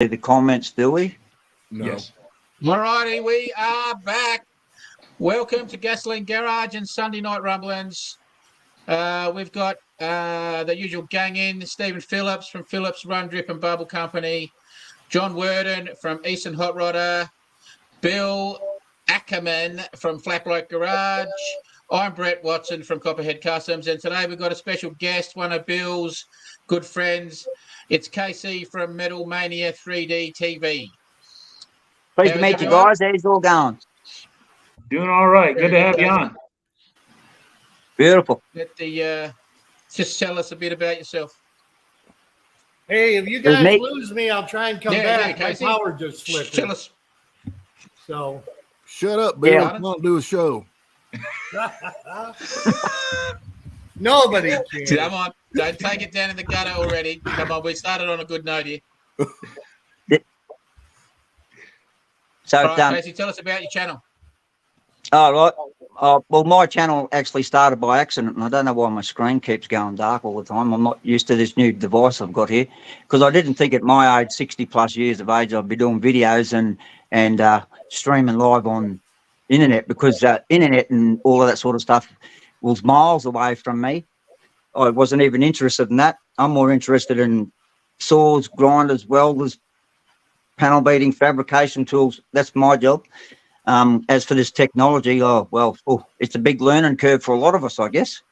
the comments, do we? No. Yes. All righty, we are back. Welcome to Gasoline Garage and Sunday Night Rumblings. We've got the usual gang in: Stephen Phillips from Phillips Run Drip and Bubble Company, John Wordon from Eastern Hot Rodder, Bill Ackerman from Flatbroke Garage. I'm Brett Watson from Copperhead Kustoms, and today we've got a special guest, one of Bill's good friends. It's KC from Metal Mania 3D TV. Pleased to meet you guys. How's it all going? Doing all right. Good to have you on. Beautiful. Just tell us a bit about yourself. Hey, if you guys lose me, I'll try and come back. My power just flipped. Tell us. So shut up, Bill. I won't do a show. Nobody cares. Come on, don't take it down in the gutter already. Come on, we started on a good note here. So, right, Casey, tell us about your channel. All right. Well, my channel actually started by accident, and I don't know why my screen keeps going dark all the time. I'm not used to this new device I've got here, because I didn't think at my age, 60+ years of age, I'd be doing videos and streaming live on internet, because internet and all of that sort of stuff was miles away from me. I wasn't even interested in that. I'm more interested in saws, grinders, welders, panel beating, fabrication tools. That's my job. As for this technology, it's a big learning curve for a lot of us, I guess.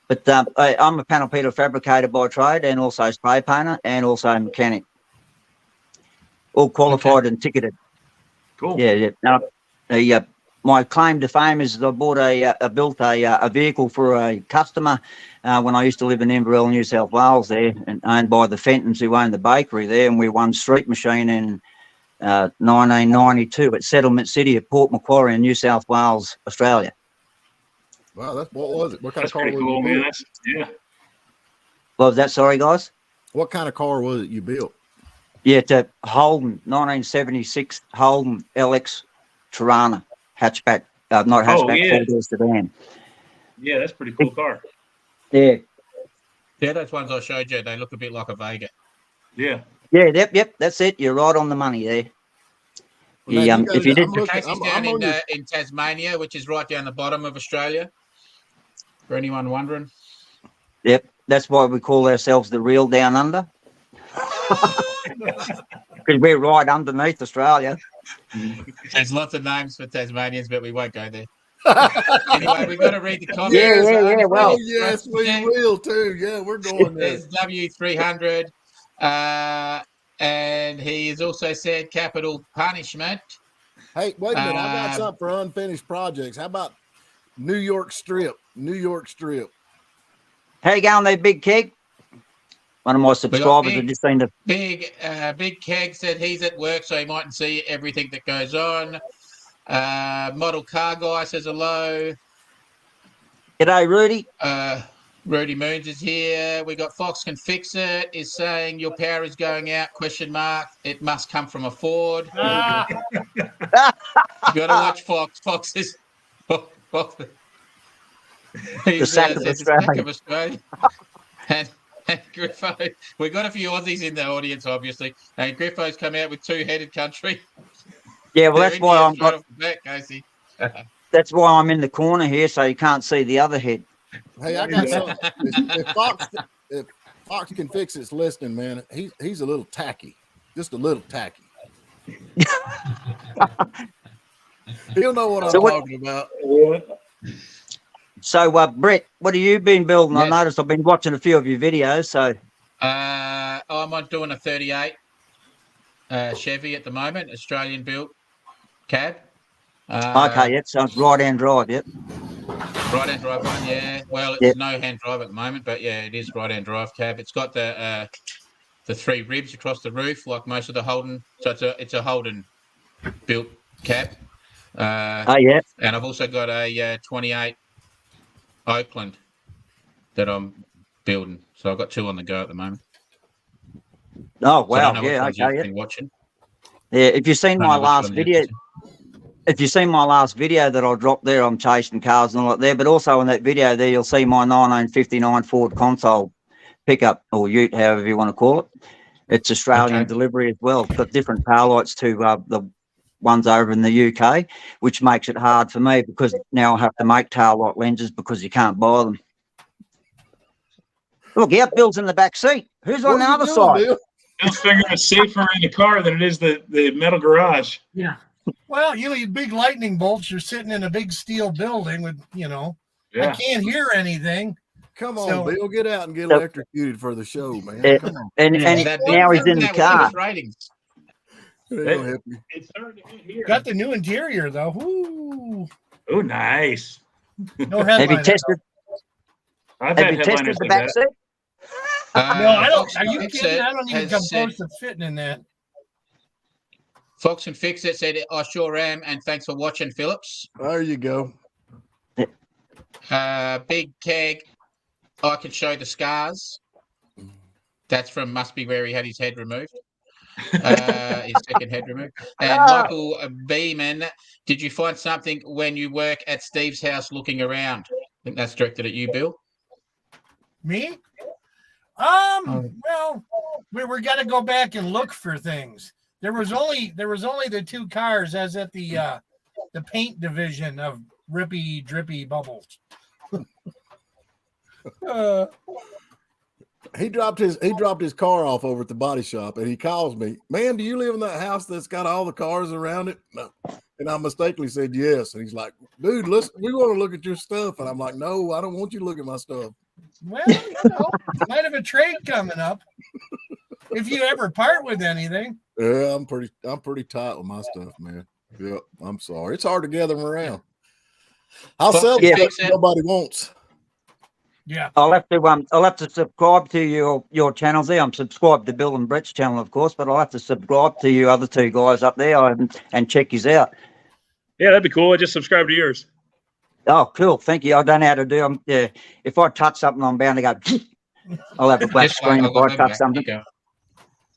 But I'm a panel beater fabricator by trade, and also spray painter, and also a mechanic. All qualified and ticketed. Cool. Yeah. Now, my claim to fame is I built a vehicle for a customer when I used to live in Inverell, New South Wales there, and owned by the Fentons, who owned the bakery there, and we won Street Machine in 1992 at Settlement City at Port Macquarie in New South Wales, Australia. Wow, what was it? What kind That's of car pretty was cool, you man. built? Yeah. What was that? Sorry, guys. What kind of car was it you built? Yeah, it's a Holden 1976 Holden LX Tirana hatchback. Not hatchback, four-door sedan. Yeah, that's a pretty cool car. Yeah. Yeah, those ones I showed you, they look a bit like a Vega. Yeah. Yeah, yep, that's it. You're right on the money there. Well, Yeah, if you did, Casey's down in Tasmania, which is right down the bottom of Australia, for anyone wondering. Yep, that's why we call ourselves the real Down Under. Because we're right underneath Australia. There's lots of names for Tasmanians, but we won't go there. Anyway, we've got to read the comments. Yeah. Well, oh, yes, we will too. Yeah, we're going there. There's W300, and he has also said capital punishment. Hey, wait a minute. I got something for unfinished projects. How about New York Strip? New York Strip. How you going there, Big Keg? One of my subscribers have just seen the Big Keg said he's at work, so he mightn't see everything that goes on. Model Car Guy says hello. G'day, Rudy. Rudy Moons is here. We got Fox Can Fix It is saying your power is going out, ? It must come from a Ford. You got to watch Fox. Fox is the sack of Australia. And Griffo, we got a few Aussies in the audience, obviously. And Griffo's come out with two-headed country. Yeah, well, that's why Casey. That's why I'm in the corner here, so you can't see the other head. Hey, I got something. If Fox Can Fix It's listening, man, he's a little tacky, just a little tacky. He'll know what I'm talking about. So, Brett, what have you been building? Yes. I noticed I've been watching a few of your videos. So, I'm doing a 38 Chevy at the moment, Australian built cab. okay, yep, so it's right-hand drive, yep. Right-hand drive one, yeah. Well, it's no hand drive at the moment, but yeah, it is right-hand drive cab. It's got the 3 ribs across the roof, like most of the Holden. So it's a Holden built cab. Yeah. And I've also got a 28 Oakland that I'm building. So I've got 2 on the go at the moment. Oh, wow, so yeah, okay. Been watching. Yeah, if you've seen my last video, that I dropped there, I'm chasing cars and all that there, but also in that video there, you'll see my 1959 Ford console pickup, or ute, however you want to call it. It's Australian Okay. delivery as well. It's got different tail lights to the ones over in the UK, which makes it hard for me because now I have to make tail light lenses because you can't buy them. Look, out Bill's in the back seat. Who's on the other side? Bill? Bill's figuring it's safer in the car than it is the metal garage. Yeah. Well, you big lightning bolts. You're sitting in a big steel building with, I Yeah. can't hear anything. Come on, So- Bill, get out and get electrocuted for the show, man. Yeah. Come on. And That now he's big in the that will give car. us ratings. It ain't gonna help you. It's hard to get here. Got the new interior though. Woo. Oh, nice. No Have headliner. you tested? I've Have had you tested headliners the like back that. seat? No, I don't. Fox Are you and kidding? Fix It I don't even has come said- close to fitting in that. Fox and Fix It said, I sure am, and thanks for watching, Phillips. There you go. Big Keg, I can show the scars. That's from must be where he had his head removed. His second head removed. And Michael Beeman, did you find something when you work at Steve's house looking around? I think that's directed at you, Bill. Me? Well, we're gonna go back and look for things. There was only the two cars as at the paint division of Rippy Drippy Bubbles. He dropped his car off over at the body shop, and he calls me, man, do you live in that house that's got all the cars around it? No. And I mistakenly said yes. And he's like, dude, listen, we want to look at your stuff. And I'm like, no, I don't want you to look at my stuff. Well, might have a trade coming up. If you ever part with anything. Yeah, I'm pretty tight with my stuff, man. Yeah, I'm sorry. It's hard to gather them around. I'll Fuck sell yeah. the stuff nobody wants. Yeah. I'll have to subscribe to your channels there. I'm subscribed to Bill and Brett's channel, of course, but I'll have to subscribe to you other two guys up there and check his out. Yeah, that'd be cool. I just subscribed to yours. Oh, cool. Thank you. I don't know how to do them. Yeah. If I touch something, I'm bound to go. I'll have a black This one, screen if I touch something. There you go.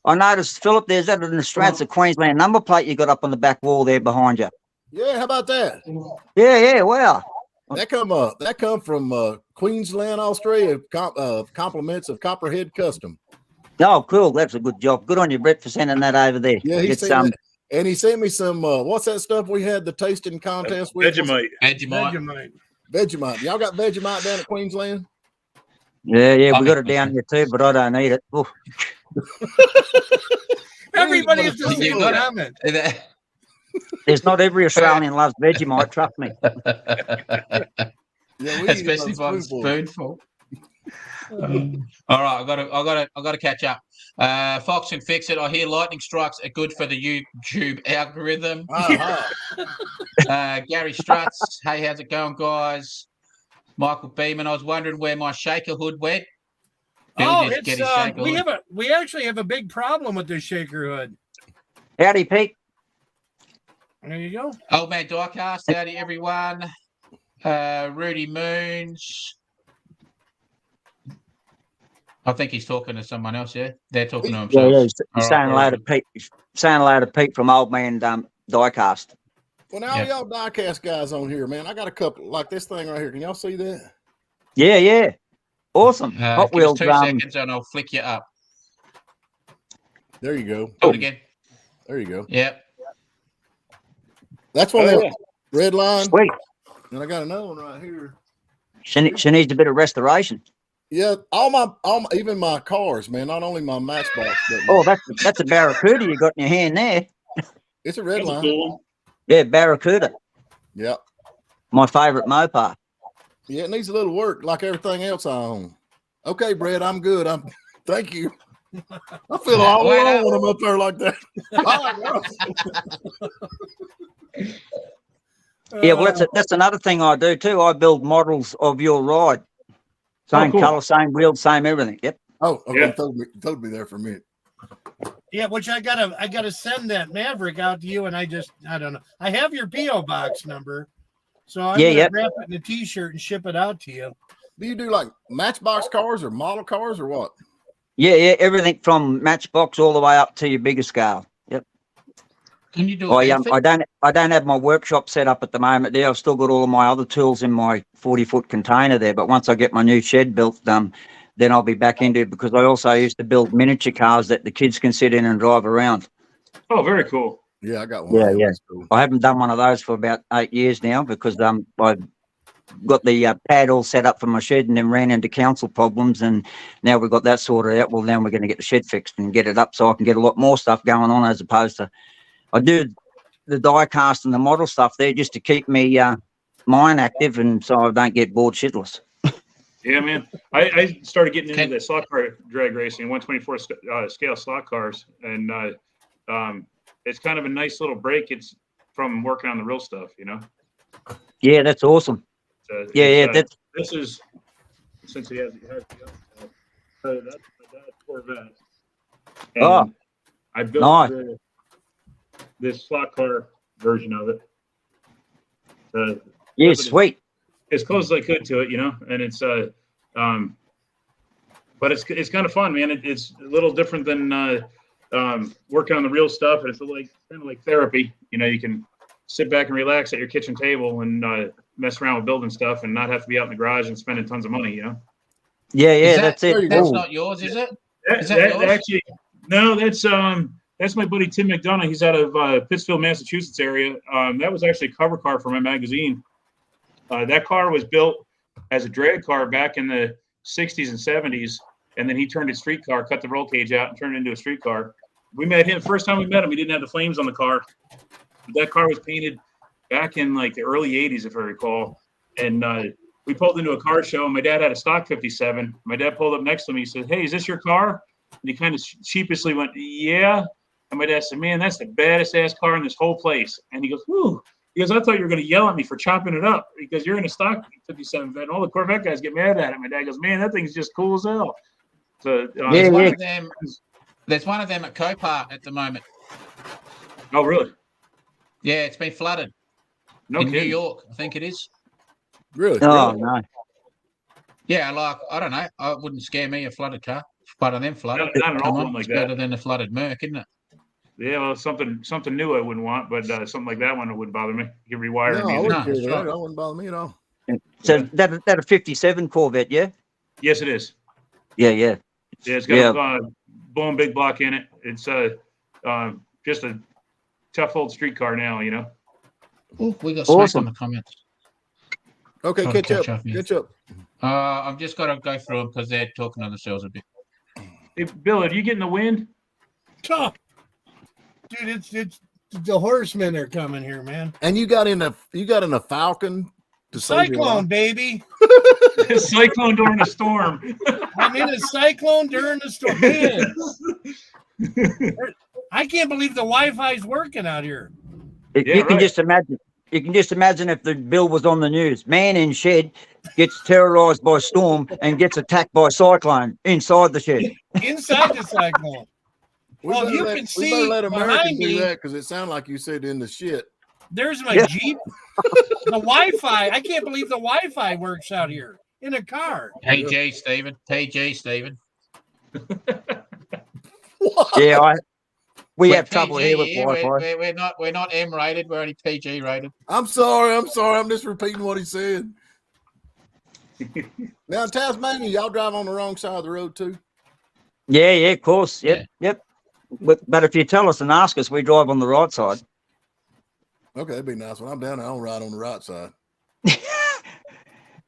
I noticed, Philip, there's that an Australia Queensland number plate you got up on the back wall there behind you. Yeah, how about that? Yeah, wow. That come from Queensland, Australia. Compliments of Copperhead Custom. Oh, cool. That's a good job. Good on you, Brett, for sending that over there. Yeah, he It's, sent it. And he sent me some. What's that stuff we had the tasting contest with? Vegemite. Vegemite. Vegemite. Y'all got Vegemite down at Queensland? Yeah, we got it down here too, but I don't eat it. Oof. Everybody has the You same got it. comment. There's not every Australian loves Vegemite, trust me. Yeah, we Especially if I'm a spoonful. All right, I got to catch up. Fox and Fix It. I hear lightning strikes are good for the YouTube algorithm. Gary Struts. Hey, how's it going, guys? Michael Beeman. I was wondering where my shaker hood went. Oh, Just get his shaker hood. we actually have a big problem with this shaker hood. Howdy, Pete. There you go. Old man Diecast. Howdy, everyone. Rudy Moons. I think he's talking to someone else. Yeah, they're talking to himself. Yeah, he's All saying right, hello to Pete. He's saying hello to Pete from Old Man Diecast. Well, now Yeah. y'all diecast guys on here, man. I got a couple like this thing right here. Can y'all see that? Yeah. Awesome. Hot give us Wheels. 2 seconds and I'll flick you up. There you go. Do it again. There you go. Yep. That's one Oh, of yeah. the red line. Sweet. And I got another one right here. She needs a bit of restoration. Yeah, all my even my cars, man. Not only my Matchbox, but Oh, that's a Barracuda you got in your hand there. it's a red That's a line. cool one. Yeah, Barracuda. Yeah, My favourite Mopar. yeah. It needs a little work, like everything else I own. Okay, Brett, I'm good. Thank you. I feel all alone when I'm up there like that. Yeah, well, that's another thing I do too. I build models of your ride. Same cool. colour, same wheel, same everything. Yep. Oh, okay. Yeah. Told me there for a minute. Yeah, which I gotta send that Maverick out to you, and I don't know. I have your PO box number, so I'm gonna wrap it in a T-shirt and ship it out to you. Do you do like Matchbox cars or model cars or what? Yeah, everything from Matchbox all the way up to your bigger scale. Yep. Can you do I it? I don't have my workshop set up at the moment there. I've still got all of my other tools in my 40-foot container there. But once I get my new shed built, then I'll be back into it, because I also used to build miniature cars that the kids can sit in and drive around. Oh, very cool. Yeah, I got one. Yeah, yeah. That's cool. I haven't done one of those for about 8 years now, because I've got the pad all set up for my shed, and then ran into council problems, and now we've got that sorted out. Well, now we're going to get the shed fixed and get it up so I can get a lot more stuff going on, as opposed to I do the die cast and the model stuff there just to keep me mind active, and so I don't get bored shitless. Yeah, man. I started getting into the slot car drag racing, 124 scale slot cars, and it's kind of a nice little break. It's from working on the real stuff, you know. Yeah, that's awesome. That's this is since he has that's my dad's Corvette. And I built this slot car version of it. Yeah, sweet. As close as I could to it, you know, and it's but it's kind of fun, man. It's a little different than working on the real stuff, and it's kind of like therapy. You know, you can sit back and relax at your kitchen table and mess around with building stuff, and not have to be out in the garage and spending tons of money. You know. Yeah, that's it. That's not yours, is it? Is that yours? Actually, no. That's my buddy Tim McDonough. He's out of Pittsfield, Massachusetts area. That was actually a cover car for my magazine. That car was built as a drag car back in the 60s and 70s, and then he turned it street car, cut the roll cage out, and turned it into a street car. We met him. First time we met him, he didn't have the flames on the car. That car was painted back in like the early 80s, if I recall. And we pulled into a car show, and my dad had a stock 57. My dad pulled up next to me. He said, "Hey, is this your car?" And he kind of sheepishly went, "Yeah." And my dad said, "Man, that's the baddest ass car in this whole place." And he goes, "Whoo." He goes, "I thought you were going to yell at me for chopping it up because you're in a stock 57 vet, and all the Corvette guys get mad at it." My dad goes, "Man, that thing's just cool as hell." So there's one of them. There's one of them at Copart at the moment. Oh, really? Yeah, it's been flooded. No in kidding. New York, I think it is. Really? Oh, Really? no. Yeah, I don't know. It wouldn't scare me, a flooded car. But on them flooded, Not an awful one like it's that. better than a flooded Merc, isn't it? Yeah, well, something new I wouldn't want, but something like that one wouldn't bother me. You can rewire No, it I easily. wouldn't care that's that. right. That wouldn't bother me at all. So that a 57 Corvette, yeah? Yes, it is. Yeah. Yeah, it's got a blown big block in it. It's just a tough old street car now, you know. Oh, we got Awesome. smack on the comments. Okay, Trying to catch up. yeah. Catch up. I've just got to go through them because they're talking on themselves a bit. Hey, Bill, are you getting the wind? Oh, dude, it's the horsemen are coming here, man. And you got in a Falcon to save your Cyclone, life? baby. Cyclone during a storm. I'm in a cyclone during the storm. Man, I can't believe the Wi-Fi is working out here. You can just imagine. You can just imagine if the bill was on the news. Man in shed gets terrorized by storm and gets attacked by cyclone inside the shed. Inside the cyclone. Well, you can see better let American behind do me, that because it sounded like you said in the shit. there's my Jeep. The Wi-Fi. I can't believe the Wi-Fi works out here in a car. PG, Stephen. PG, Stephen. Yeah, we We're have trouble PG here with here. Wi-Fi. We're not M rated. We're only PG rated. I'm sorry. I'm just repeating what he said. Now, in Tasmania, y'all drive on the wrong side of the road too? Yeah, of course. Yep. But if you tell us and ask us, we drive on the right side. Okay, that'd be nice. When I'm down there, I don't ride on the right side.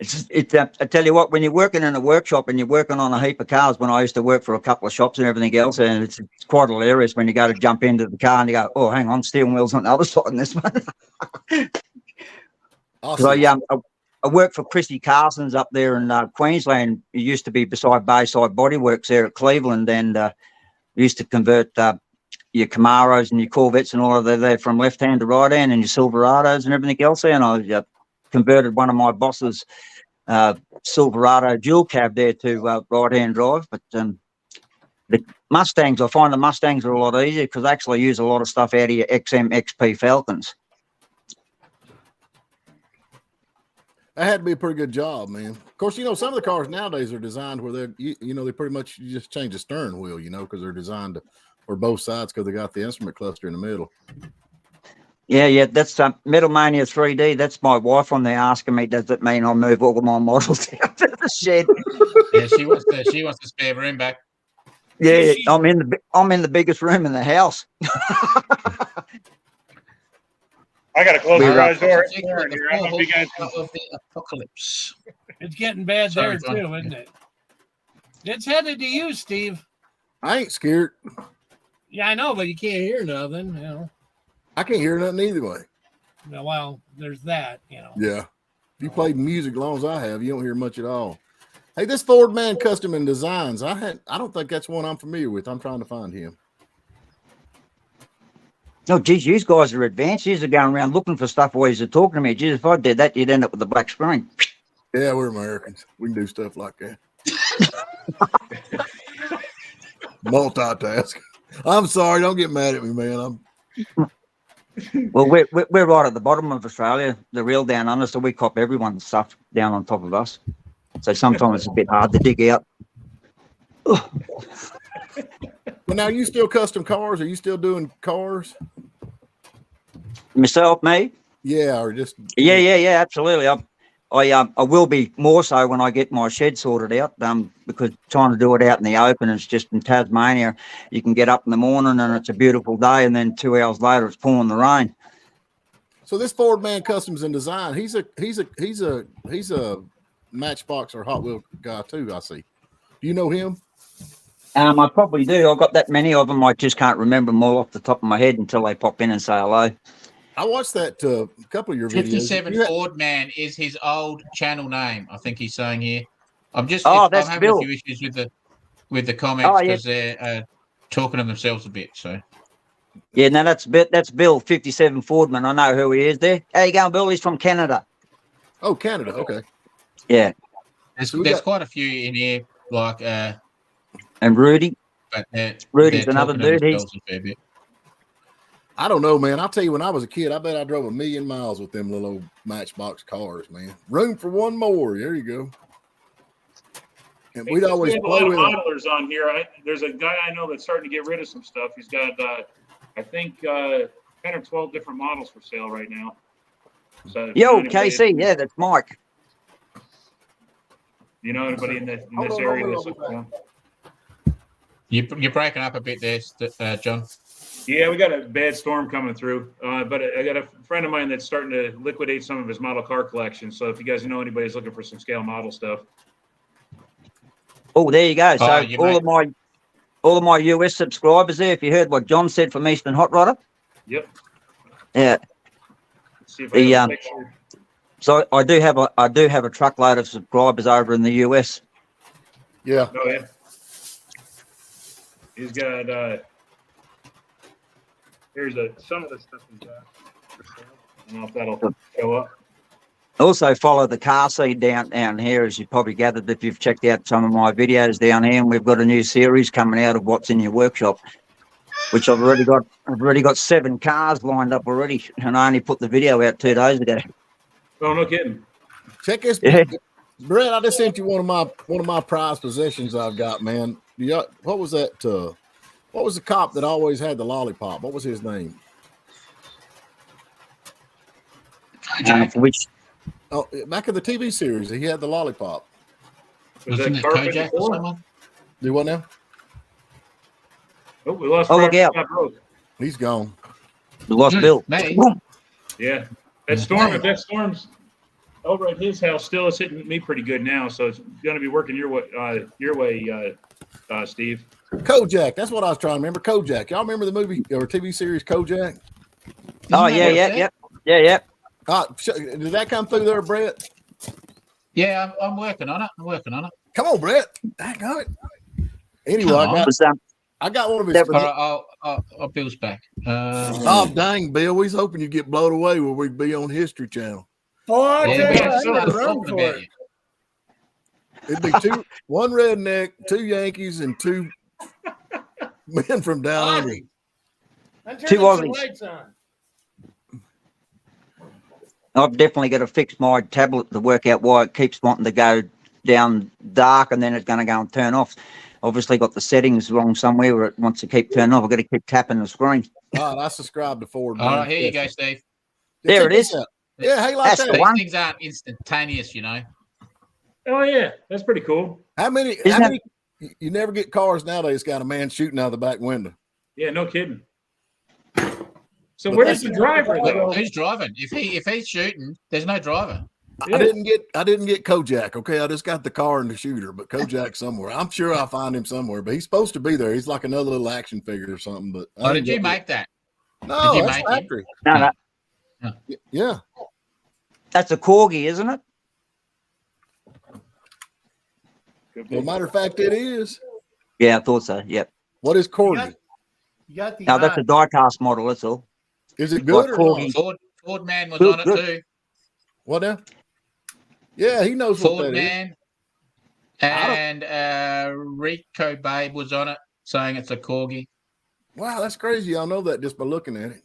I tell you what, when you're working in a workshop and you're working on a heap of cars, when I used to work for a couple of shops and everything else, and it's quite hilarious when you go to jump into the car and you go, "Oh, hang on, steering wheel's on the other side in this one." Awesome. I worked for Chrissy Carson's up there in Queensland. It used to be beside Bayside Bodyworks there at Cleveland, and used to convert your Camaros and your Corvettes and all of that from left hand to right hand, and your Silverados and everything else there. And I converted one of my boss's Silverado dual cab there to right hand drive. But the Mustangs, I find the Mustangs are a lot easier because I actually use a lot of stuff out of your XM XP Falcons. That had to be a pretty good job, man. Of course, some of the cars nowadays are designed where they pretty much you just change the steering wheel, because they're designed for both sides because they got the instrument cluster in the middle. Yeah. That's Metal Mania 3D. That's my wife on there asking me, does it mean I'll move all of my models out to the shed? Yeah, she wants the spare room back. Yeah, I'm in the biggest room in the house. I got to close the garage door. Of the apocalypse. It's getting bad Sorry, there John. too, isn't it? It's headed to you, Steve. I ain't scared. Yeah, I know, but you can't hear nothing. You know. I can't hear nothing either way. Well, there's that. You know. Yeah. If you played music as long as I have, you don't hear much at all. Hey, this Ford Man Custom and Designs, I don't think that's one I'm familiar with. I'm trying to find him. Oh, geez, you guys are advanced. You are going around looking for stuff while you're talking to me. Geez, if I did that, you'd end up with a black screen. Yeah, we're Americans. We can do stuff like that. Multitask. I'm sorry. Don't get mad at me, man. Well, we're right at the bottom of Australia, the real down under, so we cop everyone's stuff down on top of us. So sometimes it's a bit hard to dig out. Well, now, you still custom cars? Are you still doing cars? Myself, me? Yeah, or just... Yeah, absolutely. I will be more so when I get my shed sorted out, because trying to do it out in the open, it's just in Tasmania. You can get up in the morning and it's a beautiful day, and then 2 hours later it's pouring the rain. So this Ford Man Customs and Design, he's a Matchbox or Hot Wheel guy too, I see. Do you know him? I probably do. I've got that many of them. I just can't remember them all off the top of my head until they pop in and say hello. I watched that a couple of your videos. 57 Ford Man is his old channel name. I think he's saying here. I'm that's having Bill. a few issues with the comments because they're talking to themselves a bit. So yeah, no, that's Bill, 57 Fordman. I know who he is there. How you going, Bill? He's from Canada. Oh, Canada. Okay. Yeah. there's quite a few in here, like And Rudy. but Rudy's they're another talking to dude. themselves a fair bit. I don't know, man. I'll tell you, when I was a kid, I bet I drove 1,000,000 miles with them little old Matchbox cars, man. Room for one more. There you go. And we'd always have a play lot of with them. modelers on here. There's a guy I know that's starting to get rid of some stuff. He's got, I think, 10 or 12 different models for sale right now. So, Yo, KC. Yeah, that's Mike. You know anybody in this area that's looking around? You're breaking up a bit there, John. Yeah, we got a bad storm coming through, but I got a friend of mine that's starting to liquidate some of his model car collection. So if you guys know anybody's looking for some scale model stuff. Oh, there you go. So all of my US subscribers there, if you heard what John said from Eastern Hot Rodder. Yep. Yeah. Let's see if I have a picture. So I do have a truckload of subscribers over in the US. Yeah. Oh yeah. He's got here's some of the stuff he's got. I don't know if that'll show up. Also follow the car scene down here, as you probably gathered if you've checked out some of my videos down here. And we've got a new series coming out of what's in your workshop, which I've already got 7 cars lined up already, and I only put the video out 2 days ago. Oh, no kidding. Check this. Yeah. Brett, I just sent you one of my prized possessions I've got, man. What was that? What was the cop that always had the lollipop? What was his name? Which? Oh, back in the TV series, he had the lollipop. Wasn't it Kojak or someone? Do what now? Oh, we lost. Look out! He's gone. We lost Bill. Me. Yeah, that storm's over at his house still is hitting me pretty good now. So it's going to be working your way, Steve. Kojak. That's what I was trying to remember. Kojak. Y'all remember the movie or TV series Kojak? Oh yeah. Did that come through there, Brett? Yeah, I'm working on it. Come on, Brett. Dang on it. Anyway, I got one of his. All right, I'll Bill's back. Oh, dang, Bill. We was hoping you'd get blown away where we'd be on History Channel. Boy, It'd be one redneck, 2 Yankees, and 2 men from down under. 2 Aussies. I've definitely got to fix my tablet to work out why it keeps wanting to go down dark and then it's going to go and turn off. Obviously got the settings wrong somewhere where it wants to keep turning off. I've got to keep tapping the screen. All right, I subscribe to Ford. All right, here you go, Steve. There it Check this is. out. Yeah, hey, like That's that. the These one. things aren't instantaneous, you know. Oh yeah, that's pretty cool. How many? You never get cars nowadays got a man shooting out the back window. Yeah, no kidding. So But where's that's the driver though? Who's driving? If he's shooting, there's no driver. Yeah. I didn't get Kojak. Okay, I just got the car and the shooter, but Kojak's somewhere. I'm sure I'll find him somewhere. But he's supposed to be there. He's like another little action figure or something. But Oh, did you make that? No, did you that's make it? factory. No, Yeah. that's a corgi, isn't it? Well, matter of fact, it is. Yeah, I thought so. Yep. What is corgi? You got the No, that's a die-cast model. That's all. Is it good Like or corgi. not? Ford man was Good, on it good. too. What now? Yeah, he knows what Ford that is. man and Rico Babe was on it, saying it's a corgi. Wow, that's crazy. I know that just by looking at it.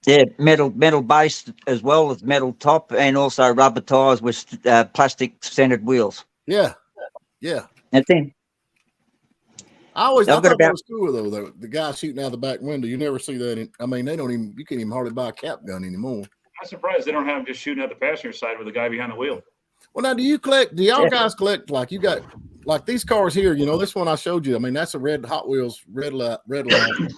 Yeah, metal base as well as metal top, and also rubber tires with plastic centered wheels. Yeah. Yeah. That's in. I thought got that about- was cool though. The guy shooting out the back window. You never see that. They don't even. You can't even hardly buy a cap gun anymore. I'm surprised they don't have him just shooting at the passenger side with the guy behind the wheel. Well, now do y'all guys collect like you got like these cars here? You know, this one I showed you. I mean, that's a red Hot Wheels red line,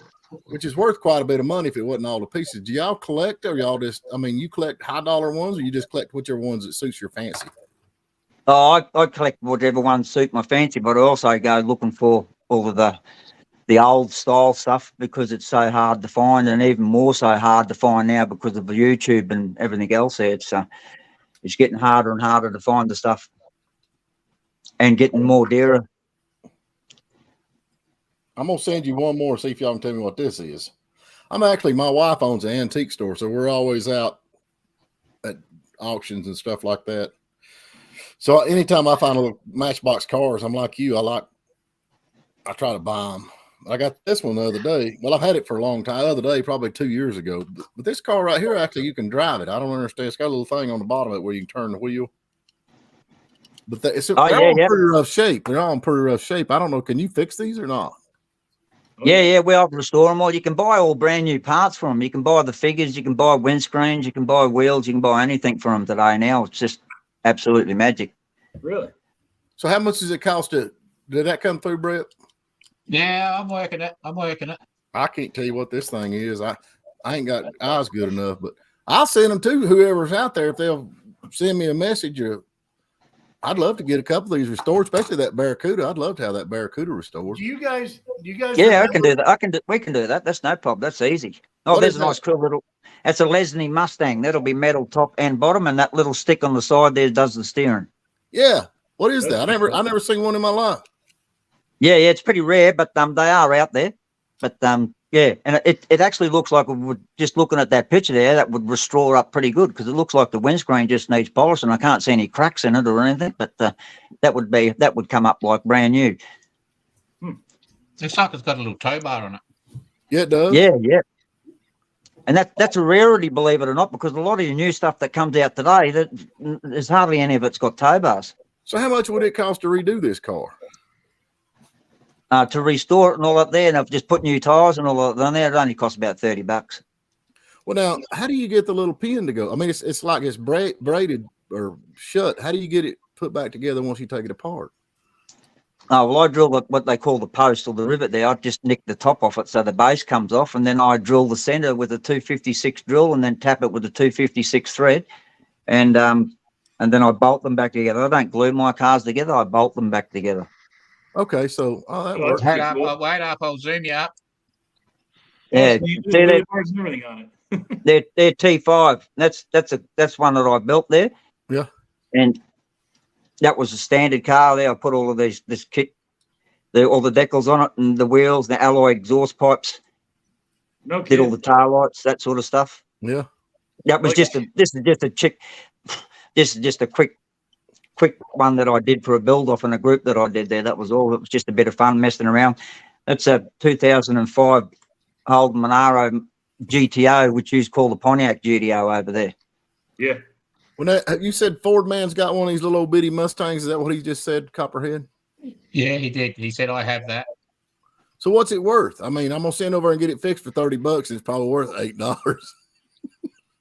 which is worth quite a bit of money if it wasn't all the pieces. Do y'all collect or y'all just? I mean, you collect high dollar ones or you just collect whichever ones that suits your fancy? Oh, I collect whatever ones suit my fancy, but I also go looking for all of the old style stuff because it's so hard to find, and even more so hard to find now because of the YouTube and everything else there. It's getting harder and harder to find the stuff and getting more dearer. I'm gonna send you one more. See if y'all can tell me what this is. My wife owns an antique store, so we're always out at auctions and stuff like that. So anytime I find a little Matchbox cars, I'm like you. I try to buy them. I got this one the other day. Well, I've had it for a long time. The other day, probably 2 years ago. But this car right here, actually, you can drive it. I don't understand. It's got a little thing on the bottom of it where you can turn the wheel. But they're all in pretty rough shape. They're all in pretty rough shape. I don't know. Can you fix these or not? Yeah, we often restore them all. You can buy all brand new parts from them. You can buy the figures, you can buy windscreens, you can buy wheels, you can buy anything from them today now. It's just absolutely magic. Really? So how much does it cost to, did that come through, Brett? Yeah, I'm working it. I can't tell you what this thing is. I ain't got eyes good enough, but I'll send them to whoever's out there if they'll send me a message. I'd love to get a couple of these restored, especially that Barracuda. I'd love to have that Barracuda restored. Do you guys? Yeah, I can do that. We can do that. That's no problem. That's easy. Oh, there's a nice cool little. That's a Lesney Mustang. That'll be metal top and bottom, and that little stick on the side there does the steering. Yeah. What is that? I never seen one in my life. Yeah, it's pretty rare, but they are out there. But yeah, and it actually looks like just looking at that picture there, that would restore up pretty good because it looks like the windscreen just needs polish, and I can't see any cracks in it or anything. But that would come up like brand new. Looks like it's got a little tow bar on it. Yeah, it does. Yeah. And that's a rarity, believe it or not, because a lot of your new stuff that comes out today, there's hardly any of it's got tow bars. So how much would it cost to redo this car? To restore it and all that there, and I've just put new tires and all that on there, it only costs about $30. Well, now, how do you get the little pin to go? I mean, it's like it's braided or shut. How do you get it put back together once you take it apart? Oh, well, I drill what they call the post or the rivet there. I just nick the top off it so the base comes off, and then I drill the center with a 256 drill and then tap it with a 256 thread, and then I bolt them back together. I don't glue my cars together. I bolt them back together. Okay, so that Oh, works. Wait up, I'll zoom you up. Yeah, So you do see, the parts and everything on it. they're T5. That's one that I built there. Yeah, and that was a standard car there. I put all of this kit, all the decals on it, and the wheels, the alloy exhaust pipes. No Did kidding. all the tail lights, that sort of stuff. yeah. That was this is just a quick one that I did for a build off in a group that I did there. That was all. It was just a bit of fun messing around. That's a 2005 Holden Monaro GTO, which you call the Pontiac GTO over there. Yeah. When you said Ford man's got one of these little old bitty Mustangs, is that what he just said, Copperhead? Yeah, he did. He said, I have that. So what's it worth? I mean, I'm gonna send over and get it fixed for $30. It's probably worth $8.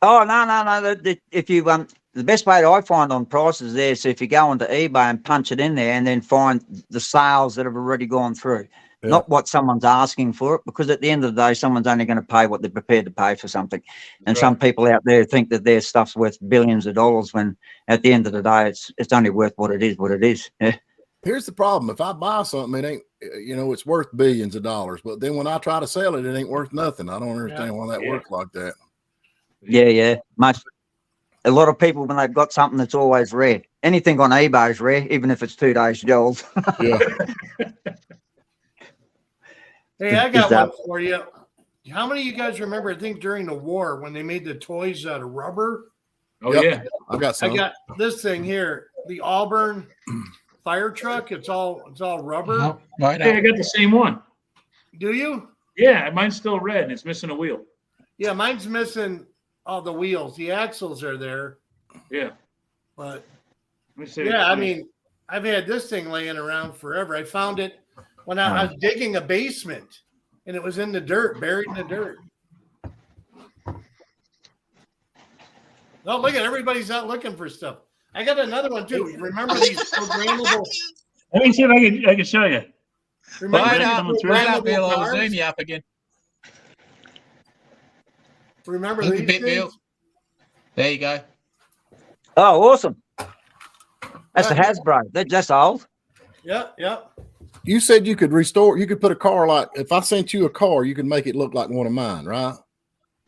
Oh, no. If you the best way that I find on prices there, so if you go onto eBay and punch it in there and then find the sales that have already gone through, not what someone's asking for it, because at the end of the day, someone's only going to pay what they're prepared to pay for something. And some people out there think that their stuff's worth billions of dollars when at the end of the day, it's only worth what it is. Yeah. Here's the problem. If I buy something, it ain't, it's worth billions of dollars. But then when I try to sell it, it ain't worth nothing. I don't understand why that works like that. Yeah. A lot of people, when they've got something that's always rare, anything on eBay is rare, even if it's 2 days old. Yeah. Hey, I got one for you. How many of you guys remember, I think during the war, when they made the toys out of rubber? Oh, yeah. I got some. I got this thing here, the Auburn fire truck. It's all rubber. Right Hey, I got the same one. Do you? Yeah, mine's still red and it's missing a wheel. Yeah, mine's missing all the wheels. The axles are there. Yeah. But Let me see. yeah, I mean, I've had this thing laying around forever. I found it when I was digging a basement, and it was in the dirt, buried in the dirt. Oh, look at everybody's out looking for stuff. I got another one too. Remember these programmable? Let me see if I can show you. Remember Bill. I'll zoom you up again. Remember Look these a bit, things? Bill. There you go. Oh, awesome. That's a Hasbro. That's old. Yeah. You said you could restore, you could put a car like, if I sent you a car, you could make it look like one of mine, right?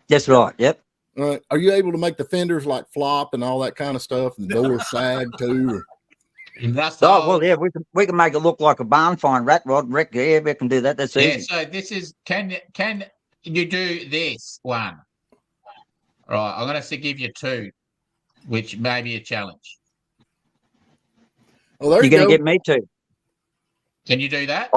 That's right. Yep. Are you able to make the fenders like flop and all that kind of stuff, and the doors sag too? Oh, well, yeah, we can make it look like a barn find rat rod. Rick, yeah, we can do that. That's easy. So this is, can you do this one? All right, I'm going to give you 2, which may be a challenge. Oh, there You're going to get me too. Can you do that?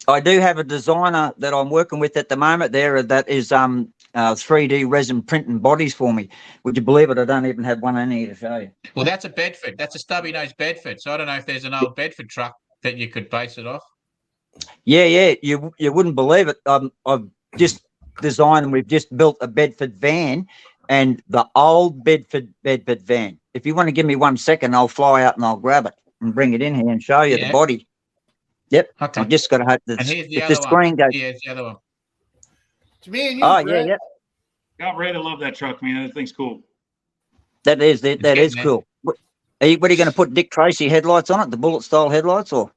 I do have a designer that I'm working with at the moment there that is 3D resin printing bodies for me. Would you believe it? I don't even have one in here to show you. Well, that's a Bedford. That's a stubby nose Bedford. So I don't know if there's an old Bedford truck that you could base it off. Yeah. You wouldn't believe it. I've just designed and we've just built a Bedford van, and the old Bedford van. If you want to give me 1 second, I'll fly out and I'll grab it and bring it in here and show you the body. Yep. Okay. I've just got to hope that and here's the if other the screen one. goes. Here's the other one. It's me and you. Oh, Brett. yeah. Got Ray to love that truck, man. That thing's cool. That is cool. What are you going to put Dick Tracy headlights on it? The bullet style headlights, or?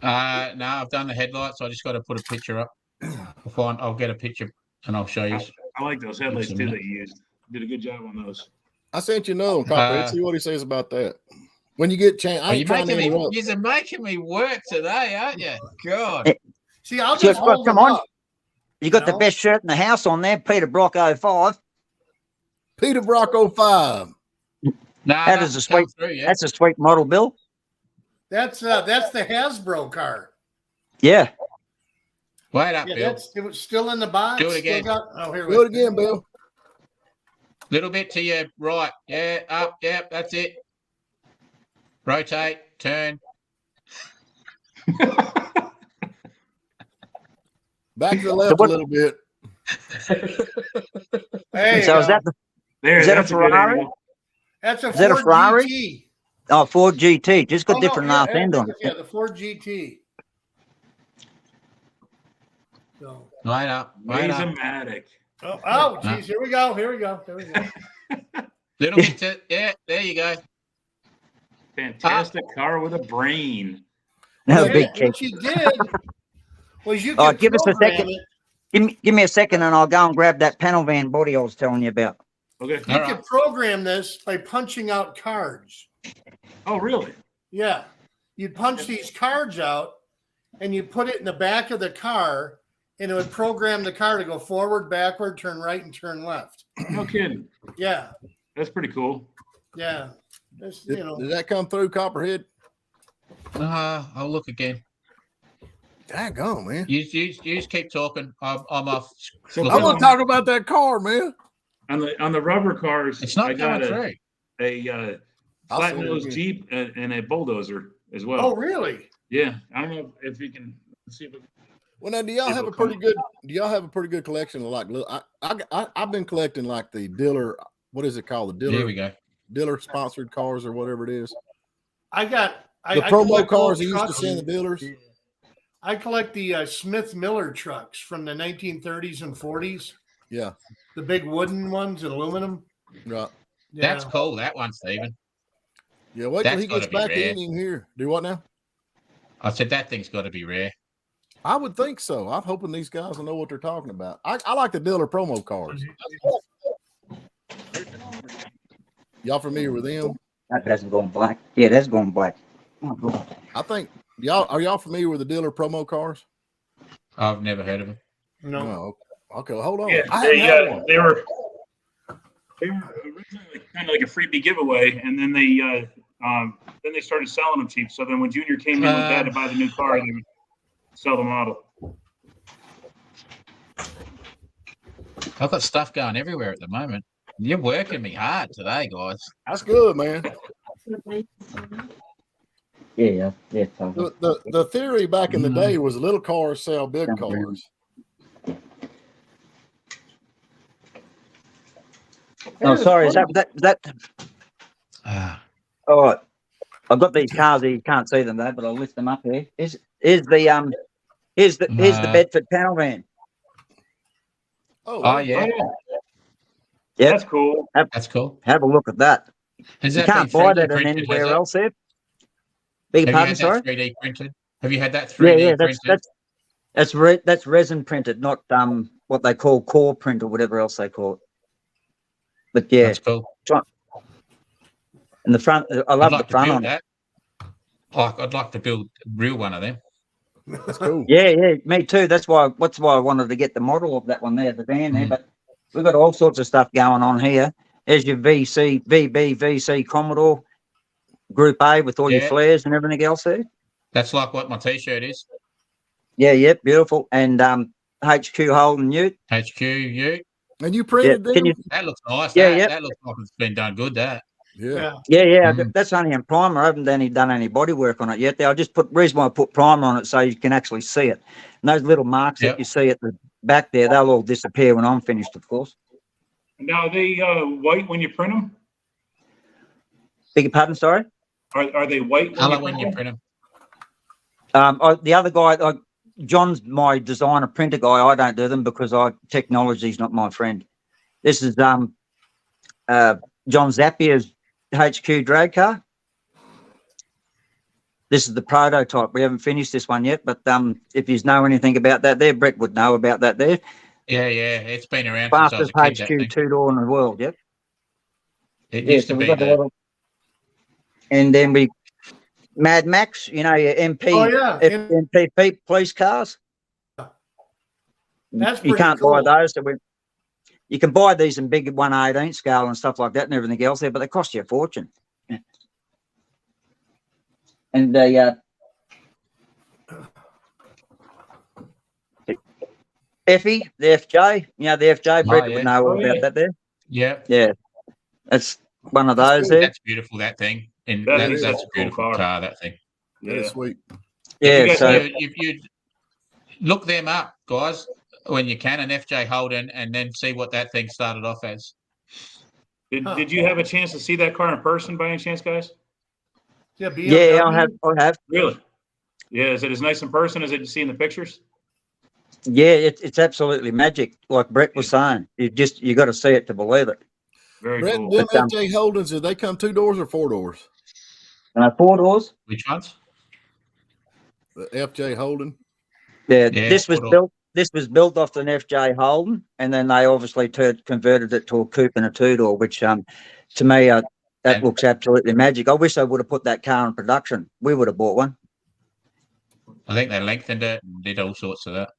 No, I've done the headlights. I just got to put a picture up. I'll get a picture and I'll show you. I like those headlights too that you used. Did a good job on those. I sent you another one, Copperhead. See what he says about that. When you get chance, You're making me work today, aren't you? God. See, I'll just hold them up. You got the best shirt in the house on there, Peter Brock 05. Peter Brock 05. That is a sweet. That's a sweet model, Bill. That's the Hasbro car. Yeah. Wait up, Bill. It was still in the box. Do it again. Here Do it again, Bill. Little bit to your right. Yeah, up. Yeah, that's it. Rotate, turn. Back to the left a little bit. Hey, so is that a Ferrari? That's a Ford Ferrari? GT. Oh, Ford GT. Just got different half end on it. Yeah, the Ford GT. So. Right up. Mathematic. Oh, geez. Here we go. Little bit to, yeah, there you go. Fantastic car with a brain. No big cake. What you did was you could give us a second. Give me a second and I'll go and grab that panel van body I was telling you about. Okay. You can program this by punching out cards. Oh, really? Yeah. You'd punch these cards out and you put it in the back of the car, and it would program the car to go forward, backward, turn right, and turn left. No kidding. Yeah. That's pretty cool. Yeah. Did that come through, Copperhead? I'll look again. Daggone, man. You just keep talking. I'm off. So I want to talk about that car, man. On the rubber cars, it's not coming through. A flat nose Jeep and a bulldozer as well. Oh, really? Yeah. I don't know if you can see if well, now, do y'all have a pretty good collection of like, look, I've been collecting like the dealer what is it called? The There we dealer go. dealer sponsored cars or whatever it is. I got The I promo collect cars old they used to trucks. send the dealers. I collect the Smith Miller trucks from the 1930s and 40s. Yeah, The big wooden ones in aluminum. right. Yeah. That's cool. That one, Stephen. Yeah, wait till That's he gets gotta be back rare. in here. Do what now? I said that thing's got to be rare. I would think so. I'm hoping these guys will know what they're talking about. I like the dealer promo cars. Y'all familiar with them? That hasn't gone black. Yeah, that's gone black. Oh, God. I think y'all familiar with the dealer promo cars? I've never heard of them. No. No. Okay, well, hold on. Yeah, I haven't had one. they were originally kind of like a freebie giveaway, and then they started selling them cheap. So then when Junior came in with Dad to buy the new car, they would sell the model. I've got stuff going everywhere at the moment. You're working me hard today, guys. That's good, man. Yeah, totally. The theory back in the day was little cars sell big cars. Oh, sorry. Is that? Ah, All right. I've got these cars here. You can't see them though, but I'll lift them up here. Here's the Bedford panel van. Oh, yeah. Yep. That's cool. That's cool. Have a look at that. Has You that can't been buy 3D that in printed, anywhere has it? else there. Beg your pardon, Have you sorry? had that 3D printed? Have you had that 3D Yeah, printed? that's resin printed, not what they call core print or whatever else they call it. But yeah, That's cool. in the front, I I'd love like the to front build on it. that. I'd like to build a real one of them. that's cool. Yeah, me too. That's why I wanted to get the model of that one there, the van there. But we've got all sorts of stuff going on here. There's your VC Commodore Group A with all your flares and everything else there. That's like what my T-shirt is. Yeah, beautiful. And HQ Holden Ute. HQ, you. And you printed them? That looks nice. Yeah, That looks like it's been done good. That. Yeah. That's only in primer. I haven't done any body work on it yet. I just reason why I put primer on it so you can actually see it. And those little marks that you see at the back there, they'll all disappear when I'm finished, of course. Now, are they white when you print them? Beg your pardon, sorry? Are they white When you print them? The other guy, John's my designer printer guy. I don't do them because technology's not my friend. This is John Zappier's HQ drag car. This is the prototype. We haven't finished this one yet, but if you know anything about that there, Brett would know about that there. Yeah, it's been around since I was Fastest a kid. HQ two-door in the world, yep. It used to be the... And then Mad Max, your MP, MP police cars. That's you can't cool. buy those. So you can buy these in big 1/18 scale and stuff like that and everything else there, but they cost you a fortune. And Effie, the FJ, the FJ, Brett would know all about that there. Yeah. That's one of those there. That's beautiful, that thing. And that's a beautiful car, that thing. Yeah, sweet. Yeah, so if you look them up, guys, when you can, an FJ Holden, and then see what that thing started off as. Did you have a chance to see that car in person by any chance, guys? Yeah, I have. Really? Yeah, is it as nice in person as you see in the pictures? Yeah, it's absolutely magic. Like Brett was saying, you got to see it to believe it. Very Brett, cool. them FJ Holdens, did they come 2 doors or 4 doors? 4 doors. Which ones? The FJ Holden. Yeah, this was built. This was built off an FJ Holden, and then they obviously converted it to a coupe and a 2-door, which to me that looks absolutely magic. I wish they would have put that car in production. We would have bought one. I think they lengthened it and did all sorts of that.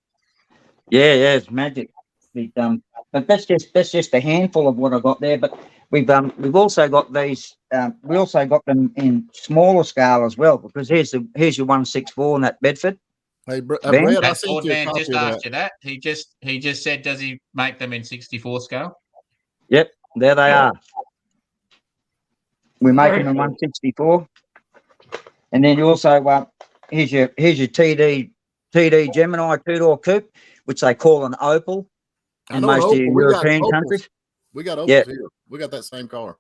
Yeah, it's magic. But that's just a handful of what I got there. But we've also got these. We also got them in smaller scale as well, because here's your 164 in that Bedford. Hey, Brett, That Ford man just asked you that. He just said, does he make them in 64 scale? Yep, there they are. We make them in 164, and then you also here's your TD Gemini 2-door coupe, which they call an Opal in most of your European countries. We got Opals here. We got that same car.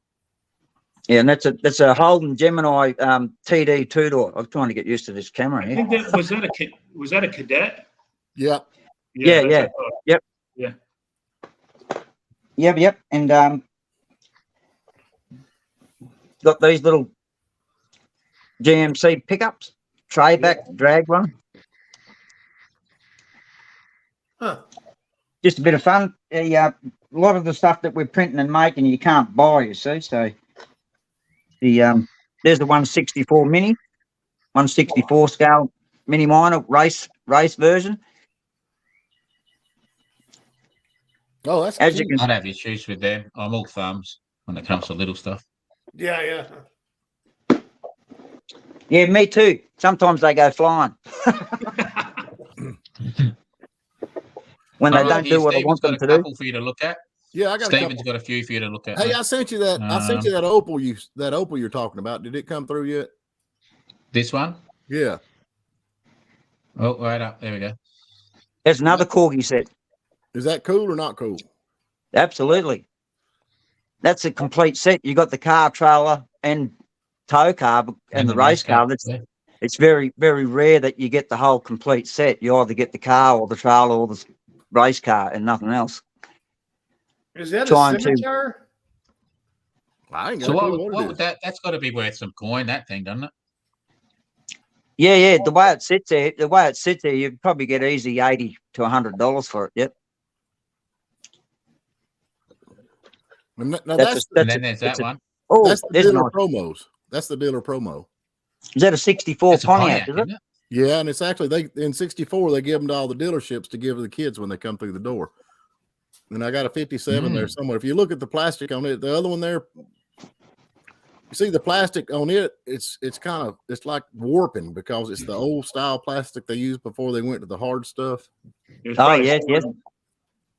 Yeah, and that's a Holden Gemini TD 2-door. I'm trying to get used to this camera I here. think that was that a cadet? Yeah. Yeah, that's yeah. a thought. Yep. Yeah. Yep. And got these little GMC pickups, tray back, drag one. Huh. Just a bit of fun. A lot of the stuff that we're printing and making you can't buy, you see. So the there's the 164 mini, 164 scale mini minor race version. Oh, that's As cute. you can, I'd have issues with them. I'm all thumbs when it comes to little stuff. Yeah. yeah, me too. Sometimes they go flying when they All right, don't here, do what I Stephen's want got them a to do. couple for you to look at. Yeah, I got a Stephen's couple. got a few for you to look at. Hey, mate. I sent you that. I sent you that Opal you're talking about. Did it come through yet? This one? Yeah. Oh, right up. There we go. There's another corgi set. Is that cool or not cool? Absolutely. That's a complete set. You got the car, trailer, and tow car, and the race car. It's very, very rare that you get the whole complete set. You either get the car or the trailer or the race car and nothing else. Is that Trying a to- scimitar? I ain't got So a clue what it would is. that's got to be worth some coin, that thing, doesn't it? Yeah. The way it sits there, you'd probably get easy $80 to $100 for it. Yep. Now That's And then there's that one. Oh, that's the there's dealer nice. promos. That's the dealer promo. Is that a 64 It's a Pontiac? Pontiac, Is it? isn't it? Yeah, and it's actually in 64 they give them to all the dealerships to give to the kids when they come through the door. And I got a 57 there somewhere. If you look at the plastic on it, the other one there, you see the plastic on it, it's like warping because it's the old style plastic they used before they went to the hard stuff. It was Oh, probably yes.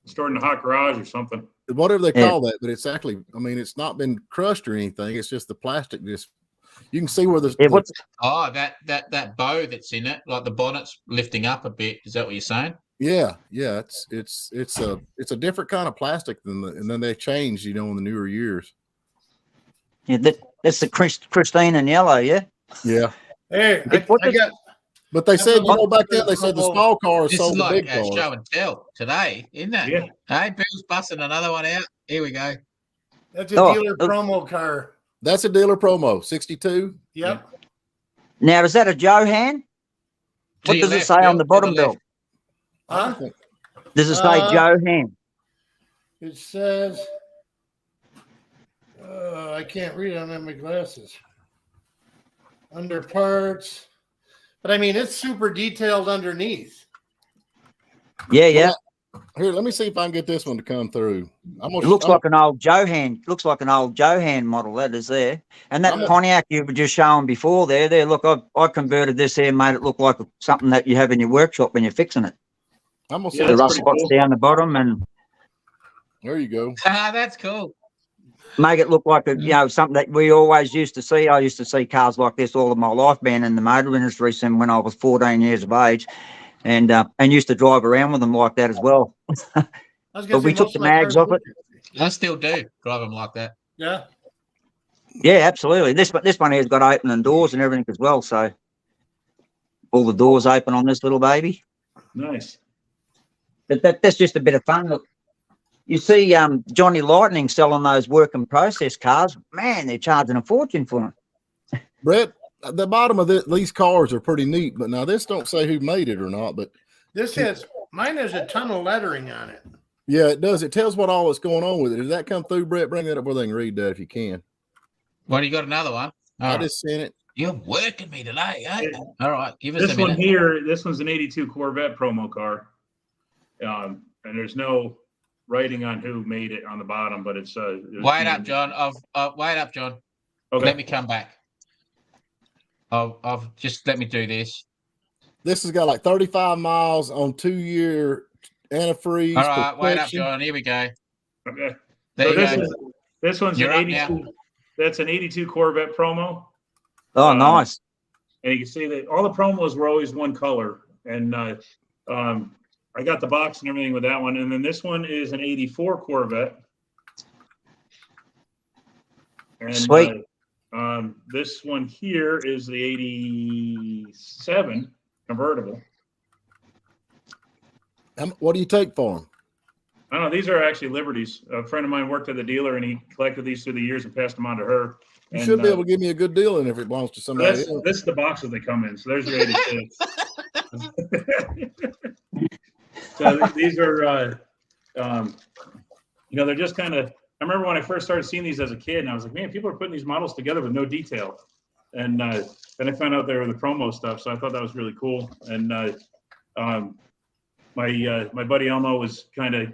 stored in the hot garage or something. Whatever they Yeah. call that, but it's actually, I mean, it's not been crushed or anything. It's just the plastic. You can see where Yeah, what's Oh, that bow that's in it, like the bonnet's lifting up a bit. Is that what you're saying? yeah. It's a different kind of plastic and then they changed, in the newer years. yeah, that's the Christine and yellow, yeah. Yeah. Hey, What I the- got. But they said, back then they said the Promo. small cars This sold is the like big cars. show and tell today, isn't it? Yeah. Hey, Bill's busting another one out. Here we go. That's a Oh, dealer promo car. That's a dealer promo, 62. Yep. Now, is that a Johan? To What your does it left, say Bill, on the to bottom left. bill? Huh? Does it say Johan? It says. I can't read. I don't have my glasses. Under parts, but I mean it's super detailed underneath. Yeah. Here, let me see if I can get this one to come through. It looks like an old Johan. Looks like an old Johan model. That is there. And that Pontiac you were just showing before there. Look, I converted this here, made it look like something that you have in your workshop when you're fixing it. I'm gonna Yeah, say The that's rust pretty spots cool. down the bottom and there you go. Ah, that's cool. make it look like something that we always used to see. I used to see cars like this all of my life, being in the motor industry since when I was 14 years of age, and used to drive around with them like that as well. I was gonna But we say took most the of my mags cars off it. look- I still do drive them like that. Yeah. Yeah, absolutely. This one here's got opening doors and everything as well. So all the doors open on this little baby. Nice. But that's just a bit of fun. Look, you see Johnny Lightning selling those work in process cars. Man, they're charging a fortune for them. Brett, the bottom of these cars are pretty neat, but now this don't say who made it or not, but Mine has a ton of lettering on it. yeah, it does. It tells what all that's going on with it. Did that come through, Brett? Bring that up where they can read that if you can. Well, you got another one. I All right. just sent it. You're working me today, eh? Yeah. All right, give us This a one minute. here, this one's an 82 Corvette promo car. And there's no writing on who made it on the bottom, but it's Wait up, John. Wait up, John. Okay. Let me come back. I've just let me do this. This has got like 35 miles on 2-year antifreeze. All right, wait up, protection. John. Here we go. Okay. There So you go. this one's You're an up now. 82. That's an 82 Corvette promo. Oh, nice. And you can see that all the promos were always one color. And I got the box and everything with that one. And then this one is an 84 Corvette. And, Sweet. This one here is the 87 convertible. What do you take for them? I don't know. These are actually Liberties. A friend of mine worked at the dealer, and he collected these through the years and passed them on to her. You And, should be able to give me a good deal, and if it belongs to somebody this else. is the boxes they come in. So there's your 86. So these are, they're just kind of. I remember when I first started seeing these as a kid, and I was like, man, people are putting these models together with no detail. And then I found out they were the promo stuff, so I thought that was really cool. And my buddy Elmo was kind of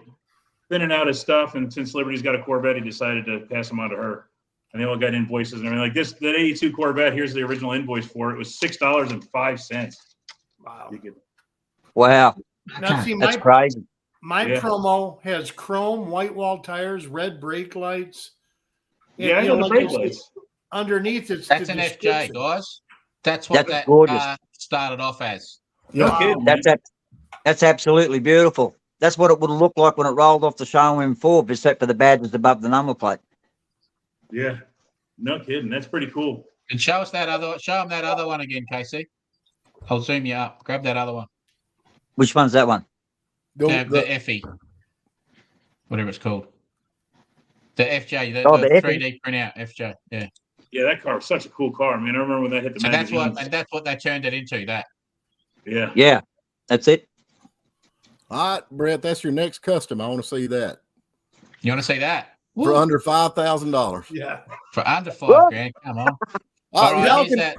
thinning out his stuff, and since Liberty's got a Corvette, he decided to pass them on to her. And they all got invoices and everything. Like that 82 Corvette, here's the original invoice for it. It was $6.05. Wow. Wow. Now, see, That's crazy. My promo has chrome, white wall tires, red brake lights. And, Yeah, I know the brake lights. Underneath it's That's the an FJ, description. guys. That's what That's that gorgeous. started off as. No Wow. kidding. That's absolutely beautiful. That's what it would look like when it rolled off the showroom floor, except for the badges above the number plate. Yeah, no kidding. That's pretty cool. And show them that other one again, Casey. I'll zoom you up. Grab that other one. Which one's that one? The Effie. Whatever it's called. The FJ, the Oh, the 3D printout FJ. Yeah. Yeah, that car was such a cool car. I mean, I remember when that hit the And magazines. that's what they turned it into, that. Yeah. Yeah, that's it. All right, Brett, that's your next custom. I want to see that You want to see that? for under $5,000. Yeah. For under $5,000. Come on. All right, y'all here's that.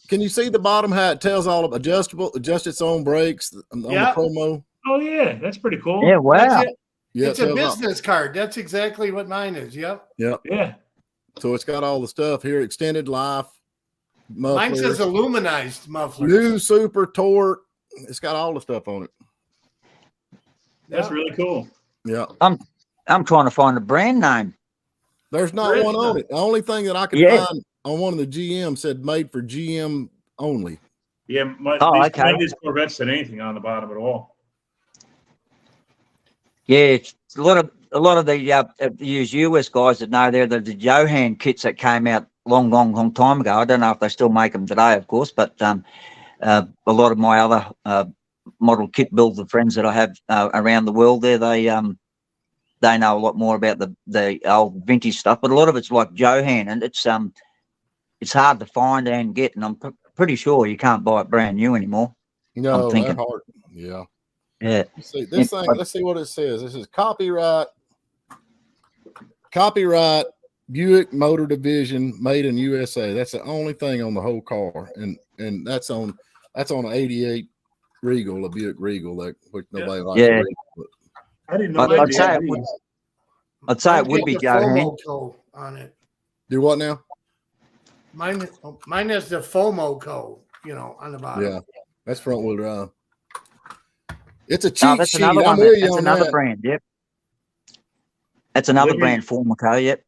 Can you see the bottom how it tells all of adjust its own brakes on the promo? Oh yeah, that's pretty cool. Yeah, wow. That's it. Yeah, It's a business card. That's exactly what mine is. Yep. Yeah. So it's got all the stuff here, extended life. Muffler, Mine says aluminized muffler. new super torque. It's got all the stuff on it. That's really cool. Yeah. I'm trying to find a brand name. There's not There is one on none. it. The only thing that I could Yeah. find on one of the GM said made for GM only. Yeah, Oh, none okay. of these Corvettes said anything on the bottom at all. Yeah, it's a lot of the US guys that know they're the Johan kits that came out long time ago. I don't know if they still make them today, of course, but a lot of my other model kit builder friends that I have around the world there, they know a lot more about the old vintage stuff. But a lot of it's like Johan, and it's hard to find and get, and I'm pretty sure you can't buy it brand new anymore. No, I'm thinking. they're hard. Yeah. Yeah. Let's see this thing. Let's see what it says. This is copyright Buick Motor Division, made in USA. That's the only thing on the whole car, and that's on an '88 Regal, a Buick Regal, which nobody likes. Yeah. I didn't know. I'd say it would be Johan. FOMO code on it. Do what now? Mine has the FOMO code, on the bottom. Yeah, that's front wheel drive. It's a cheat No, that's sheet. another I'm one. with you That's on another that. brand. Yep. That's another Liberty. brand, Formica. Yep.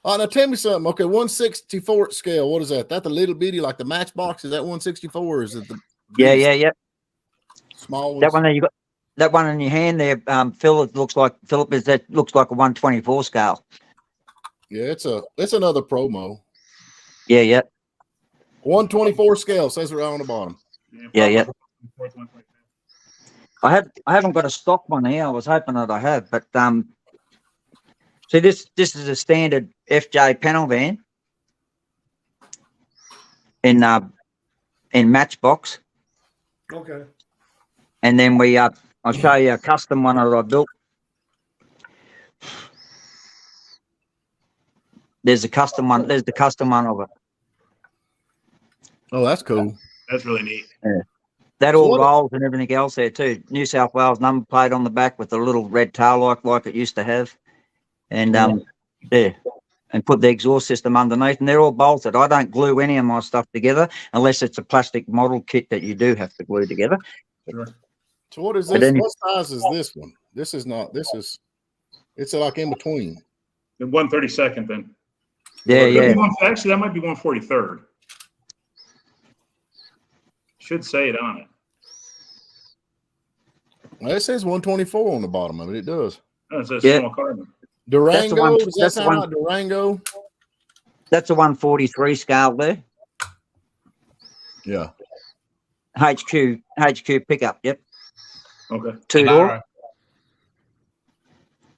Oh, now tell me something. Okay, 1/64 scale. What is that? That the little bitty like the Matchbox? Is that 1/64 or is it the Yeah. Yep. small ones? That one there, you got that one in your hand there, Phil. It looks like that looks like a 1/24 scale. Yeah, it's another promo. Yeah. Yep. 1/24 scale says right on the bottom. Yeah. I haven't got a stock one here. I was hoping that I have, but see this is a standard FJ panel van in Matchbox, Okay. and then I'll show you a custom one that I built. There's a custom one. There's the custom one of it. Oh, that's cool. That's really neat. That So all what- rolls and everything else there too. New South Wales number plate on the back with a little red tail like it used to have, and and put the exhaust system underneath, and they're all bolted. I don't glue any of my stuff together unless it's a plastic model kit that you do have to glue together. Sure. So what is But this? then- What size is this one? This is not. This is. It's like in between. The 132nd then. Yeah. Actually, that might be 143rd. Should say it on it. Well, it says 124 on the bottom of it. It does. Oh, it says Yeah. small carbon. Durango. one- Does that that's the sound one- like Durango? That's a 143 scale there. Yeah. HQ pickup. Yep. Okay. Two-door.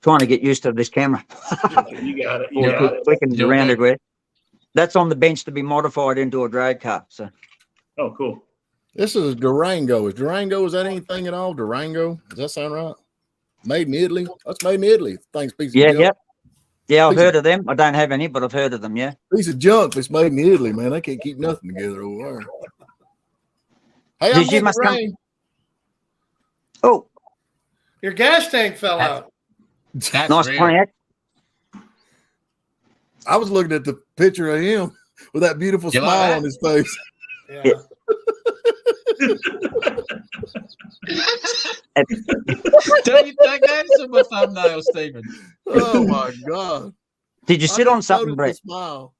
Trying to get used to this camera. You got it. You got it. Clicking You're around good. everywhere. That's on the bench to be modified into a drag car. So. Oh, cool. This is Durango. Is that anything at all? Durango? Does that sound right? Made in Italy? That's made in Italy. Thanks, piece of junk. Yep. Yeah, I've heard of them. I don't have any, but I've heard of them, yeah. Piece of junk that's made in Italy, man. They can't keep nothing together over there. Hey, I'm getting rain. Oh. Your gas tank fell out. That's Nice real. plant. I was looking at the picture of him with that beautiful You like smile that? on his face. Yeah. Don't you think that's in my thumbnail, Stephen? Oh my God. Did you sit on something, Brett? Smile.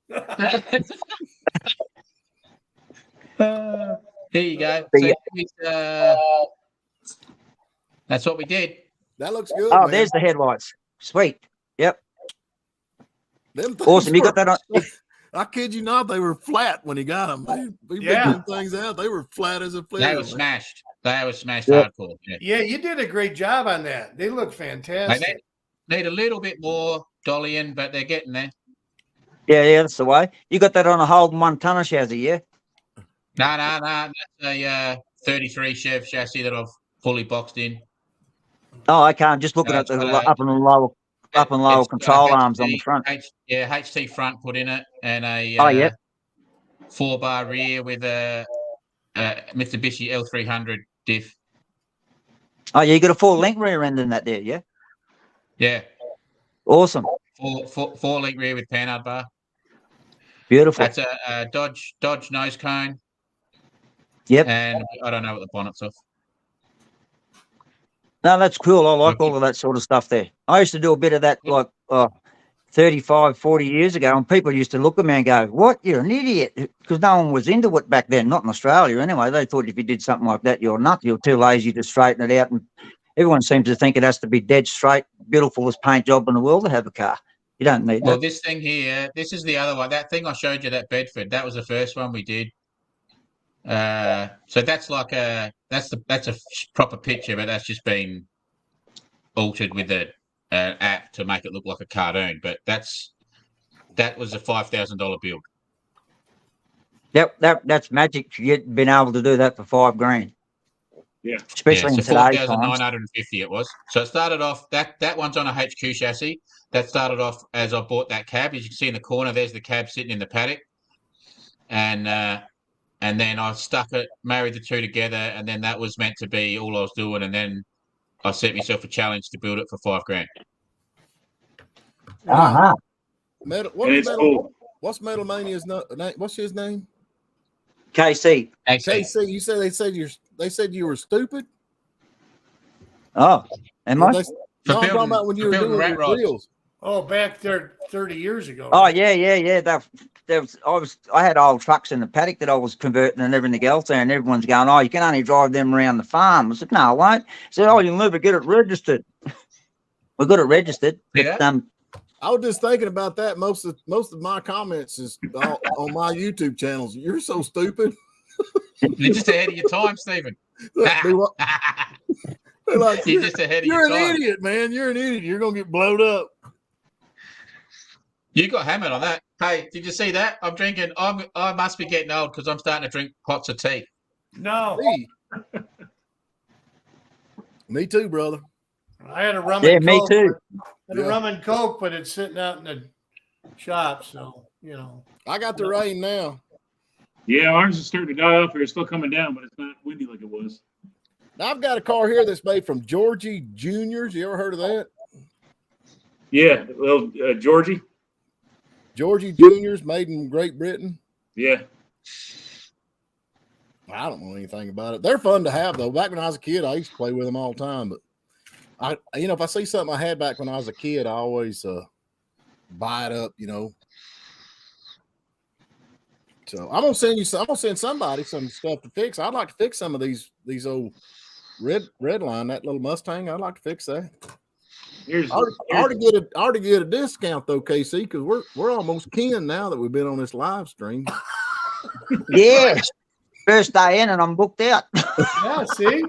Here you go. That's what we did. That looks good. Oh, man. there's the headlights. Sweet. Yep. Them things Awesome. You got were- that on? I kid you not, they were flat when he got them. Man. He picked them things out. They were flat as a flare. They were smashed. They were smashed Yep. hardcore. Yeah. Yeah, you did a great job on that. They look fantastic. They need a little bit more dollying, but they're getting there. Yeah, that's the way. You got that on a Holden 1-tonner chassis, yeah? No. That's a 33 Chev chassis that I've fully boxed in. Oh, okay. I'm just looking at the up and lower It's control got arms on the front. HT front put in it, and a 4-bar rear with a Mitsubishi L300 diff. Oh, yeah, you got a 4-link rear end in that there, yeah? Yeah, Awesome. 4-link rear with panhard bar. Beautiful. That's a Dodge nose cone. Yep. And I don't know what the bonnet's off. No, that's cool. I like all of that sort of stuff there. I used to do a bit of that like 35, 40 years ago, and people used to look at me and go, "What? You're an idiot," because no one was into it back then, not in Australia anyway. They thought if you did something like that, you're nuts. You're too lazy to straighten it out. And everyone seems to think it has to be dead straight, beautiful's paint job in the world to have a car. You don't need Well, that. this thing here, this is the other one. That thing I showed you, that Bedford, that was the first one we did. So that's like that's a proper picture, but that's just been altered with the app to make it look like a cartoon. But that was a $5,000 build. That's magic. You've been able to do that for $5,000. Yeah. Especially in so today's times. 4,950 it was. So it started off that one's on a HQ chassis. That started off as I bought that cab. As you can see in the corner, there's the cab sitting in the paddock, and then I stuck it, married the two together, and then that was meant to be all I was doing. And then I set myself a challenge to build it for $5,000. Uh-huh. What's Metal Mania's name? What's his name? KC. KC. You said they said you were stupid. Oh, am I? No, I'm talking about when you were doing rat your rods. grills. Oh, back there 30 years ago. Oh yeah. I had old trucks in the paddock that I was converting and everything else there, and everyone's going, "Oh, you can only drive them around the farm." I said, "No, I won't." I said, "Oh, you'll never get it registered." We got it registered. Yeah. I was just thinking about that. Most of my comments is on my YouTube channels. You're so stupid. You're just ahead of your time, Stephen. They're like, You're just ahead of you're your an time. idiot, man. You're an idiot. You're gonna get blowed up. You got hammered on that. Hey, did you see that? I'm drinking. I must be getting old because I'm starting to drink pots of tea. No, Me. Me too, brother. I had a rum Yeah, and me Coke. too. I had a rum and Coke, but it's sitting out in the shop, so, you know. I got the rain now. Yeah, ours is starting to die off here. It's still coming down, but it's not windy like it was. Now, I've got a car here that's made from Georgie Juniors. You ever heard of that? Yeah, well, Georgie. Georgie Juniors, made in Great Britain. Yeah. I don't know anything about it. They're fun to have, though. Back when I was a kid, I used to play with them all the time. But if I see something I had back when I was a kid, I always buy it up. So I'm gonna send somebody some stuff to fix. I'd like to fix some of these old red line, that little Mustang. I'd like to fix that. Here's, I ought to get a discount though, KC, because we're almost kin now that we've been on this live stream. Yes. First day in and I'm booked out. Yeah, see?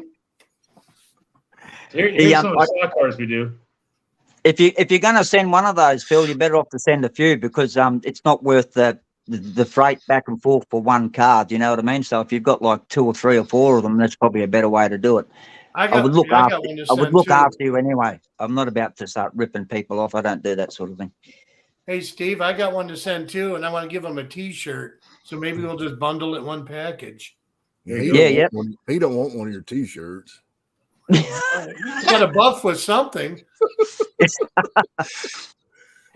here's some of the stock cars we do. If you're going to send one of those, Phil, you're better off to send a few because it's not worth the freight back and forth for one car. Do you know what I mean? So if you've got like 2 or 3 or 4 of them, that's probably a better way to do it. I would look after you anyway. I'm not about to start ripping people off. I don't do that sort of thing. Hey, Steve, I got one to send too, and I want to give them a T-shirt. So maybe we'll just bundle it in one package. Yeah, he don't want one of your T-shirts. You got a buff with something.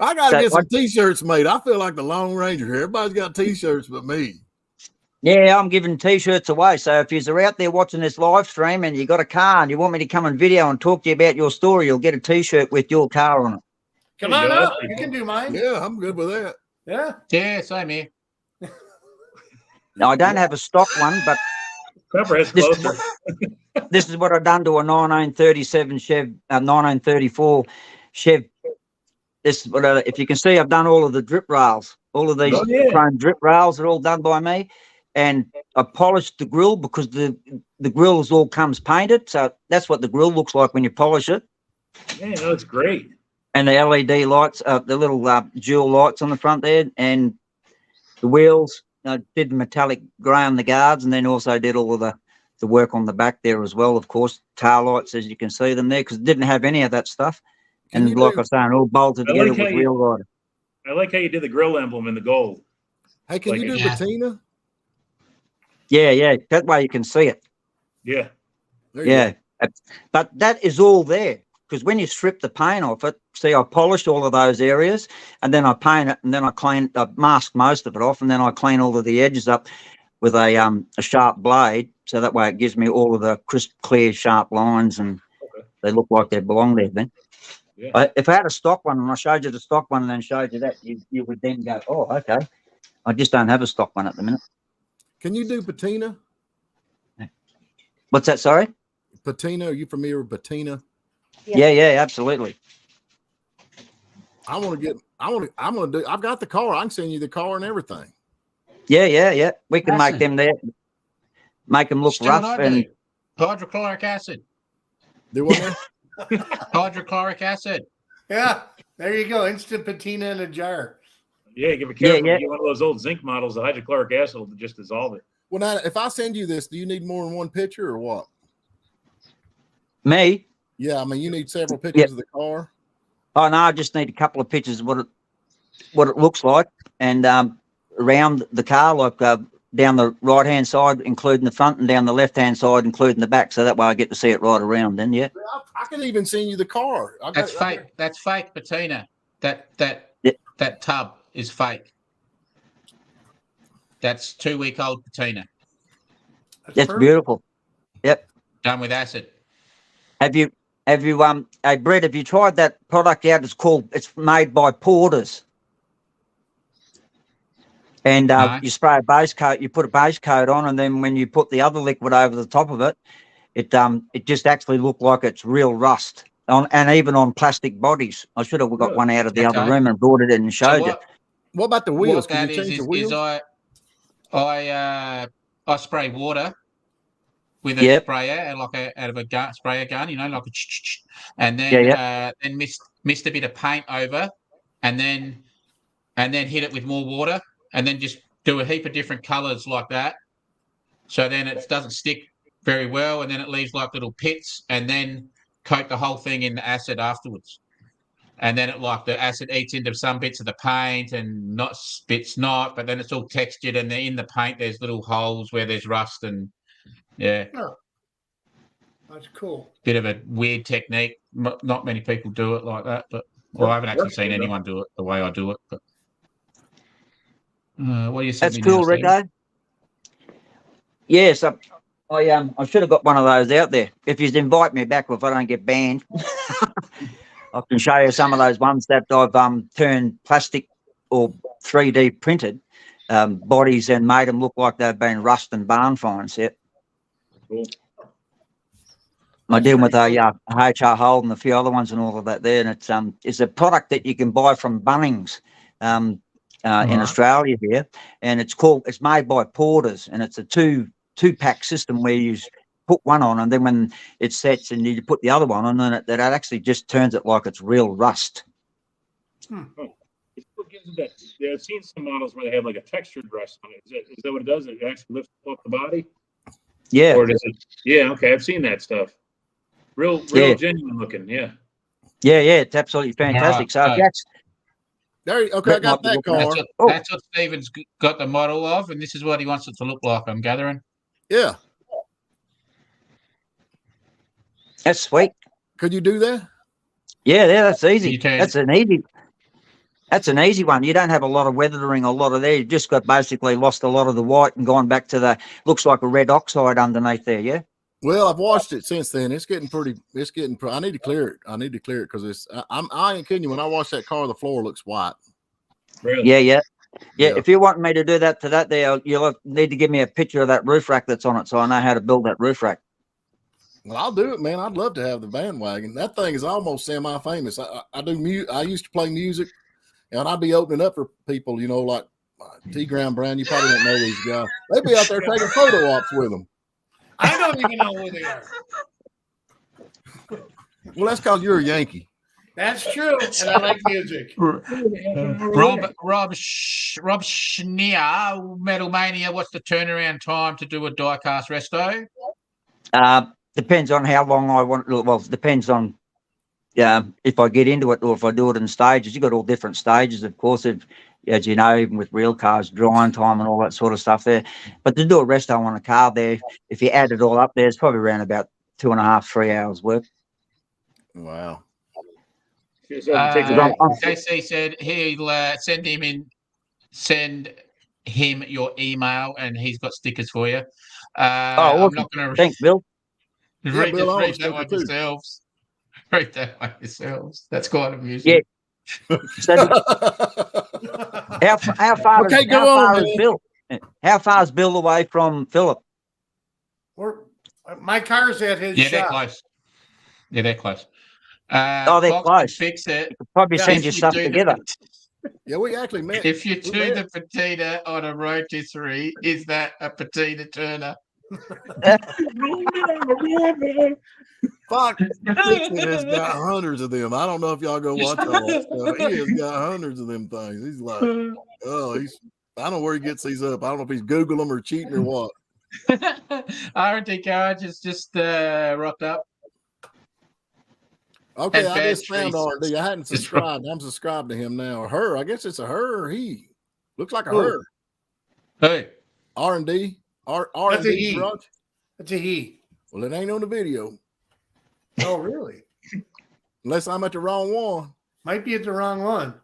I got to get some T-shirts made. I feel like the Lone Ranger here. Everybody's got T-shirts but me. Yeah, I'm giving T-shirts away. So if you're out there watching this live stream and you got a car and you want me to come and video and talk to you about your story, you'll get a T-shirt with your car on it. Come on up. You can do mine. Yeah, I'm good with that. Yeah. Yeah, same here. No, I don't have a stock one, but this is what I've done to a 1937 Chev, 1934 Chev. This is what if you can see, I've done all of the drip rails. All of these chrome drip rails are all done by me, and I polished the grill because the grill all comes painted. So that's what the grill looks like when you polish it. Yeah, that's great. And the LED lights, the little dual lights on the front there, and the wheels. I did metallic grey on the guards, and then also did all of the work on the back there as well. Of course, tail lights, as you can see them there, because it didn't have any of that stuff. And like I was saying, all bolted together with wheel rider. I like how you did the grill emblem in the gold. Hey, can you do patina? Yeah. That way you can see it. Yeah. Yeah. But that is all there. Because when you strip the paint off it, see, I polished all of those areas, and then I paint it, and then I mask most of it off, and then I clean all of the edges up with a sharp blade, so that way it gives me all of the crisp, clear, sharp lines, and they look like they belong there then. Yeah. If I had a stock one, and I showed you the stock one and then showed you that, you would then go, oh, okay. I just don't have a stock one at the minute. Can you do patina? What's that, sorry? Patina, are you familiar with patina? Yeah, absolutely. I've got the car. I can send you the car and everything. Yeah. We can make them there. Make them look rough and hydrochloric acid. Do what? Hydrochloric acid. Yeah, there you go. Instant patina in a jar. Yeah, give it careful. Get one of those old zinc models. The hydrochloric acid will just dissolve it. Well, now, if I send you this, do you need more than one picture or what? Me? Yeah, I mean, you need several pictures of the car. Oh no, I just need a couple of pictures of what it looks like, and around the car, like down the right hand side, including the front, and down the left hand side, including the back. So that way I get to see it right around. Then, I can even send you the car. That's fake. That's fake patina. That tub is fake. That's 2-week-old patina. That's beautiful. Yep. Done with acid. Have you, hey Brett, have you tried that product out? It's made by Porters. And you spray a base coat, you put a base coat on, and then when you put the other liquid over the top of it, it just actually looked like it's real rust. And even on plastic bodies. I should have got one out of the other room and brought it in and showed you. What about the wheels? Can you change the wheels? I spray water with a sprayer and out of a sprayer gun, like and then then mist a bit of paint over, and then hit it with more water, and then just do a heap of different colors like that. So then it doesn't stick very well, and then it leaves like little pits, and then coat the whole thing in acid afterwards. And then the acid eats into some bits of the paint and bits not, but then it's all textured, and then in the paint there's little holes where there's rust, and Oh, that's cool. Bit of a weird technique. Not many people do it like that, but I haven't actually seen anyone do it the way I do it. But what do you say? That's cool, Rico. Yes, I should have got one of those out there. If you invite me back, if I don't get banned, I can show you some of those ones that I've turned plastic or 3D printed bodies and made them look like they've been rust and barn fines. Yep. Cool. I deal with a HR Hold and a few other ones and all of that there, and it's a product that you can buy from Bunnings in Australia here, and it's made by Porters, and it's a two-pack system where you put one on, and then when it sets, and you put the other one on, and it actually just turns it like it's real rust. Oh, what gives it that? Yeah, I've seen some models where they have like a textured rust on it. Is that what it does? It actually lifts off the body? Yeah. Or does it? Yeah. Okay, I've seen that stuff. Real genuine looking. Yeah. Yeah. It's absolutely fantastic. So that's there. Okay, I got that car. That's what Stephen's got the model of, and this is what he wants it to look like. I'm gathering. Yeah. That's sweet. Could you do that? Yeah, that's easy. You can. That's an easy one. You don't have a lot of weathering, a lot of there. You've just got basically lost a lot of the white and gone back to looks like a red oxide underneath there, yeah? Well, I've washed it since then. It's getting pretty. I need to clear it. I need to clear it because I ain't kidding you. When I wash that car, the floor looks white. Really? Yeah. If you want me to do that to that there, you'll need to give me a picture of that roof rack that's on it so I know how to build that roof rack. Well, I'll do it, man. I'd love to have the bandwagon. That thing is almost semi-famous. I used to play music, and I'd be opening up for people, like T. Graham Brown. You probably don't know these guys. They'd be out there taking photo ops with them. I don't even know who they are. Well, that's because you're a Yankee. That's true, and I like music. Rob Schneer, Metal Mania. What's the turnaround time to do a die-cast resto? Depends on how long I want. Well, depends on if I get into it or if I do it in stages. You've got all different stages, of course, as you know, even with real cars, drying time and all that sort of stuff there. But to do a resto on a car there, if you add it all up there, it's probably around about 2.5, 3 hours work. Wow. JC said he'll send him your email and he's got stickers for you. I'm not going to. Thanks, Bill. Read that one yourselves. Read that one yourselves. That's quite amusing. Yeah. How far is Bill? How far is Bill away from Philip? My car's at his shop. They're close. Yeah, they're close. They're close. Fix it. You could probably send your stuff together. Yeah, we actually met. If you do the patina on a rotisserie, is that a patina turner? Fuck, has got hundreds of them. I don't know if y'all go watch all that stuff. He has got hundreds of them things. He's like, I don't know where he gets these up. I don't know if he's Googling them or cheating or what. R&D Garage is just rocked up. Okay, I just found R&D. I hadn't subscribed. I'm subscribed to him now. Or her. I guess it's a her or he. Looks like a her. Hey. R&D. That's R&D a he. Garage. That's a he. Well, it ain't on the video. Oh, really? Unless I'm at the wrong one. Might be at the wrong one.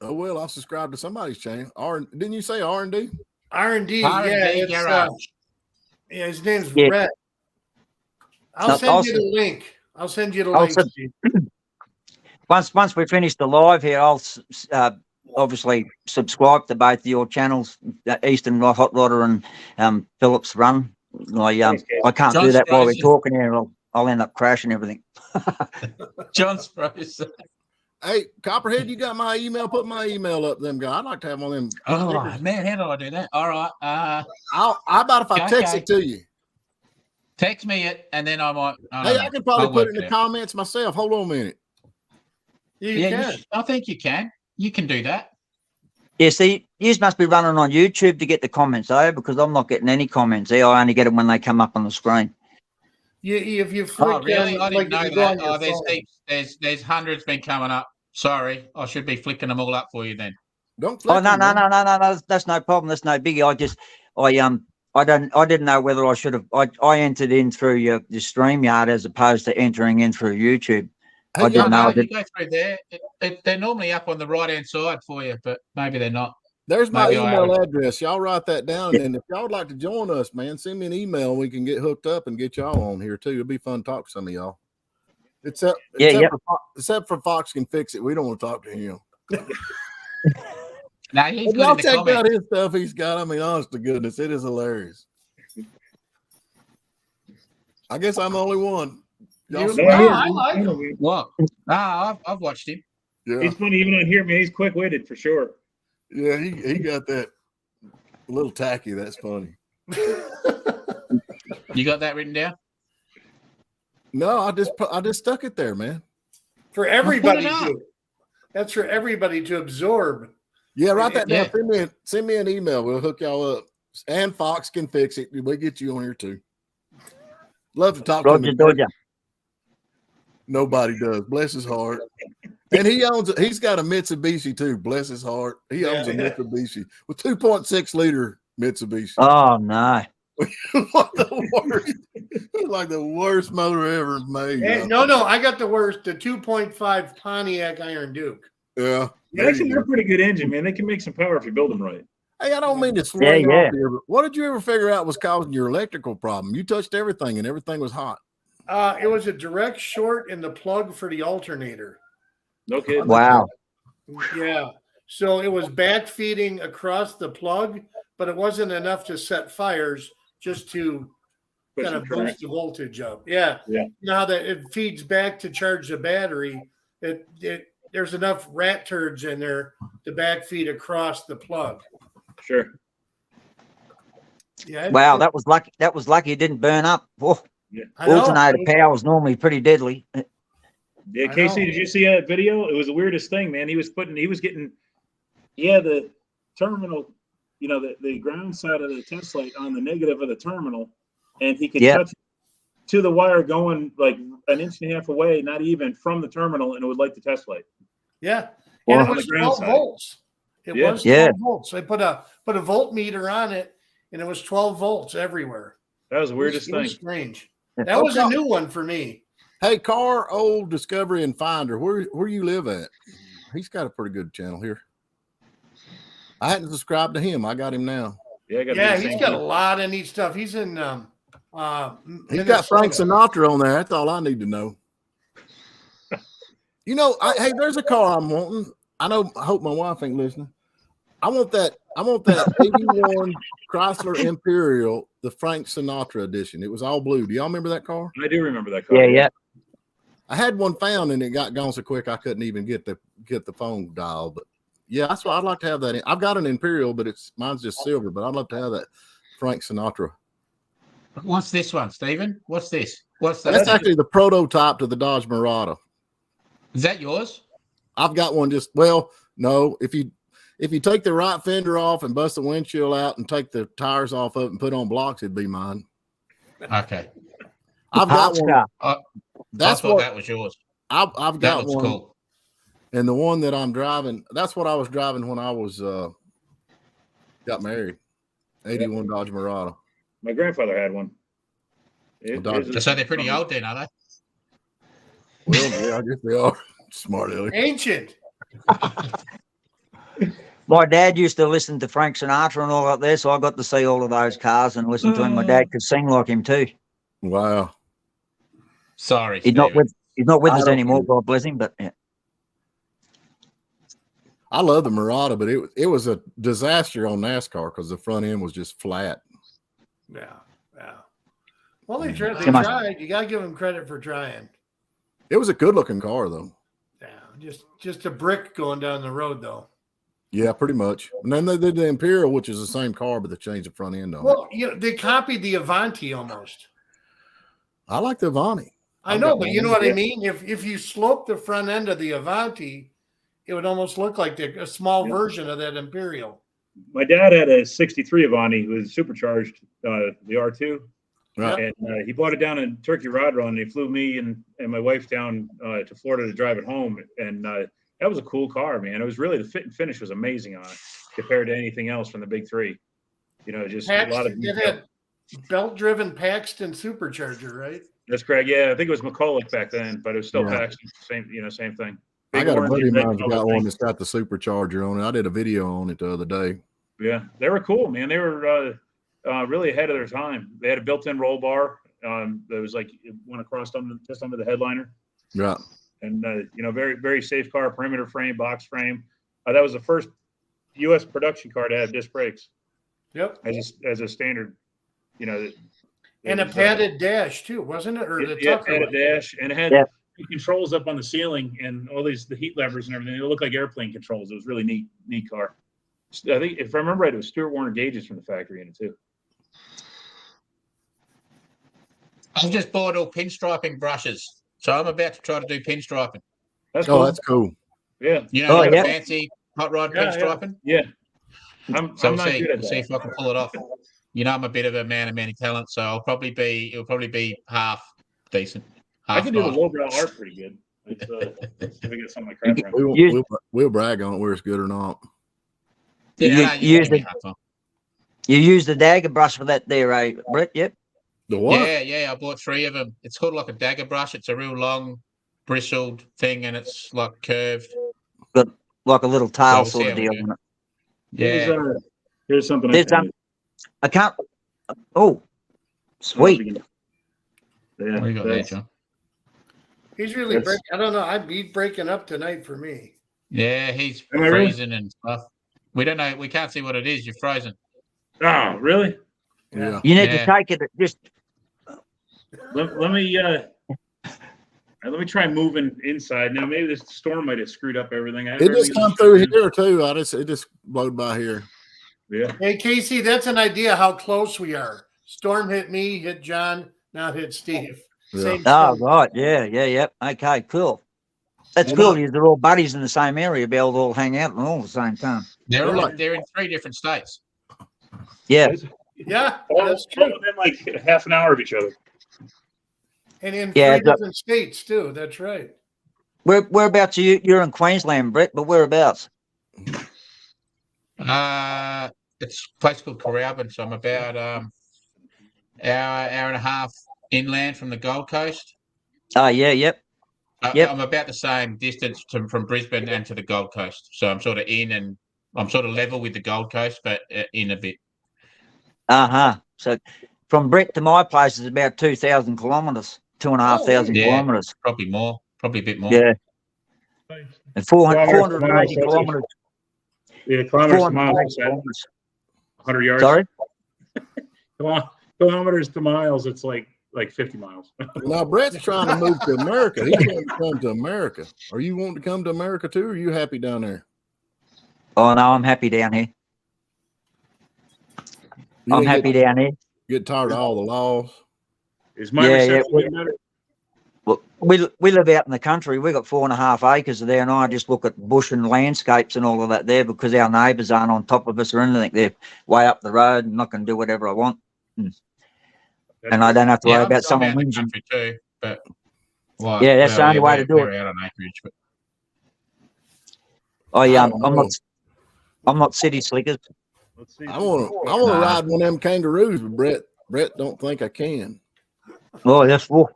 Oh, well, I'll subscribe to somebody's channel. Didn't you say R&D? R&D, yeah. Garage. Yeah, his name's Brett. I'll send you the link. I'll send you the link. Once we finish the live here, I'll obviously subscribe to both your channels, Eastern Hot Rodder and Phillips Run. I can't do that while we're talking here. I'll end up crashing everything. John Sprouse. Hey, Copperhead, you got my email? Put my email up, them guys. I'd like to have one of them. Oh, man, how do I do that? All right. How about if I text it to you? Text me it, and then I might. I can probably put it in the comments myself. Hold on a minute. You can. I think you can. You can do that. Yeah, see, you must be running on YouTube to get the comments, though, because I'm not getting any comments there. I only get them when they come up on the screen. Yeah, if you flick really? I didn't know that. Oh, there's heaps. There's hundreds been coming up. Sorry, I should be flicking them all up for you then. Don't flick no. That's no problem. That's no biggie. I didn't know whether I should have. I entered in through your StreamYard as opposed to entering in through YouTube. I didn't know. You go through there. They're normally up on the right hand side for you, but maybe they're not. There's my email address. Y'all write that down, and if y'all would like to join us, man, send me an email. We can get hooked up and get y'all on here too. It'll be fun to talk to some of y'all. Except for Fox can fix it. We don't want to talk to him. Now he's If good y'all in the check out comments. his stuff he's got, I mean, honest to goodness, it is hilarious. I guess I'm the only one. Y'all see- I like him. What? I've watched him. yeah, He's funny even on here, man. He's quick witted for sure. yeah, he got that a little tacky. That's funny. You got that written down? No, I just stuck it there, man. For everybody Well, put it to. That's for everybody to absorb. Yeah, write that down. Yeah. Send me an email. We'll hook y'all up. And Fox can fix it. We'll get you on here too. Love to talk to Roger, him. Dodger. Nobody does. Bless his heart. And he's got a Mitsubishi too. Bless his heart. He owns a Mitsubishi with 2.6 liter Mitsubishi. Oh no. Like the worst, like the worst motor ever made. Hey, no, I got the worst. The 2.5 Pontiac Iron Duke. Yeah. Actually, they're a pretty good engine, man. They can make some power if you build them right. Hey, I don't mean to swing Yeah. off here, but what did you ever figure out was causing your electrical problem? You touched everything and everything was hot. It was a direct short in the plug for the alternator. No kidding. Wow. Yeah. So it was backfeeding across the plug, but it wasn't enough to set fires, just to Put kind some of current. boost the voltage up. Yeah. Yeah. Now that it feeds back to charge the battery, there's enough rat turds in there to backfeed across the plug. Sure. Yeah. Wow, that was lucky. That was lucky it didn't burn up. Oh, I know. alternator power is normally pretty deadly. Yeah, I Casey, know. did you see that video? It was the weirdest thing, man. He was getting the terminal, the ground side of the test light on the negative of the terminal, and he could touch to the wire going like an inch and a half away, not even from the terminal, and it would light the test light. Yeah. Well, And it on was the ground 12 side. volts. It Yeah. was 12 volts. They put a voltmeter on it, and it was 12 volts everywhere. That was the weirdest It thing. was strange. That was a new one for me. Hey, Car Old Discovery and Finder, where you live at? He's got a pretty good channel here. I hadn't subscribed to him. I got him now. Yeah, he's got a lot of neat stuff. He's in He's got Minnesota. Frank Sinatra on there. That's all I need to know. Hey, there's a car I'm wanting. I hope my wife ain't listening. I want that 81 Chrysler Imperial, the Frank Sinatra edition. It was all blue. Do y'all remember that car? I do remember that car. Yeah. I had one found and it got gone so quick I couldn't even get the phone dial. But yeah, that's why I'd like to have that. I've got an Imperial, but mine's just silver. But I'd love to have that Frank Sinatra. What's this one, Stephen? What's this? What's that? That's actually the prototype to the Dodge Murata. Is that yours? I've got one no. If you take the right fender off and bust the windshield out and take the tires off of it and put on blocks, it'd be mine. Okay. I've got one. I That's thought what that was yours. I've That got looks one. cool. And the one that I'm driving, that's what I was driving when I was got married. 81 Dodge Murata. My grandfather had one. So they're pretty old then, are they? Well, yeah, I guess they are. Smart Ellie. Ancient. My dad used to listen to Frank Sinatra and all up there, so I got to see all of those cars and listen to him. My dad could sing like him too. Wow. Sorry, He's not with I us don't- anymore, God bless him. But yeah. I love the Murata, but it was a disaster on NASCAR because the front end was just flat. Yeah. Well, they tried. Come on. You got to give them credit for trying. It was a good looking car though. Yeah, just a brick going down the road though. Yeah, pretty much. And then they did the Imperial, which is the same car, but they changed the front end on it. Well, they copied the Avanti almost. I like the Avanti. I know, but you know what I mean? If you slope the front end of the Avanti, it would almost look like a small version of that Imperial. My dad had a 63 Avanti. It was supercharged, the R2. Right. And he bought it down in Turkey Rod Run. He flew me and my wife down to Florida to drive it home. And that was a cool car, man. It was really, the fit and finish was amazing on it compared to anything else from the big three. Just a lot of. It had belt-driven Paxton supercharger, right? That's correct. Yeah, I think it was McCulloch back then, but it was still Yeah. Paxton. Same thing. I Big got a orange buddy of red mine who's color got one thing. that's got the supercharger on it. I did a video on it the other day. Yeah, they were cool, man. They were really ahead of their time. They had a built-in roll bar that was like it went across just under the headliner, Yeah. and very very safe car, perimeter frame, box frame. That was the first U.S. production car to have disc brakes. Yep. As a standard, you know. And a padded dash too, wasn't it? Or the tucker had a one? dash, and it had controls up on the ceiling and all the heat levers and everything. It looked like airplane controls. It was really neat car. I think if I remember right, it was Stuart Warner gauges from the factory in it too. I've just bought all pinstriping brushes, so I'm about to try to do pinstriping. That's cool. That's cool. Yeah. You know, like fancy hot rod pinstriping. Yeah. I'm not good at that. See if I can pull it off. You know, I'm a bit of a man of many talents, so it'll probably be half decent. I can do the lowbrow art pretty good. If I get some of my crap around. We'll brag on it whether it's good or not. Yeah, you use the dagger brush for that there, right, Brett? Yep. The what? Yeah. I bought 3 of them. It's called like a dagger brush. It's a real long, bristled thing, and it's like curved. Got like a little tail sort of deal on it. Yeah. Here's something I can't. Oh, sweet. What do you got there, John? He's really breaking. I don't know. He's breaking up tonight for me. Yeah, he's freezing and stuff. We don't know. We can't see what it is. You're frozen. Oh, really? Yeah. You need to take it. Just let me try moving inside. Now maybe this storm might have screwed up everything. It just come through here too. It just blowed by here. Yeah. Hey, Casey, that's an idea how close we are. Storm hit me, hit John, now hit Steve. Yeah. Oh, right. Yeah. Okay, cool. That's cool. You're all buddies in the same area, be able to all hang out all at the same time. They're in 3 different states. Yeah. Yeah, that's true. Within like half an hour of each other. And in 3 different states too. That's right. Whereabouts are you? You're in Queensland, Brett, but whereabouts? It's a place called Corralbin, so I'm about hour and a half inland from the Gold Coast. Oh, yep. I'm about the same distance from Brisbane and to the Gold Coast, so I'm sort of in, and I'm sort of level with the Gold Coast, but in a bit. So from Brett to my place is about 2,000 kilometres, 2,500 kilometres. Probably more, probably a bit more. Yeah. And 480 kilometres. Yeah, kilometres to miles. 100 yards. Sorry? Kilometers to miles, it's like 50 miles. Now, Brett's trying to move to America. He's trying to come to America. Are you wanting to come to America too, or are you happy down there? Oh, no, I'm happy down here. I'm happy down here. Get tired of all the laws. Is my reception better? Well, we live out in the country. We've got 4.5 acres there, and I just look at bush and landscapes and all of that there because our neighbours aren't on top of us or anything. They're way up the road and I can do whatever I want. And I don't have to worry about someone whinging. Too, but that's the only way to do it. Out on acreage, but... Oh yeah, I'm not city slickers. Let's see. I want to ride one of them kangaroos, but Brett don't think I can. Oh, that's cool.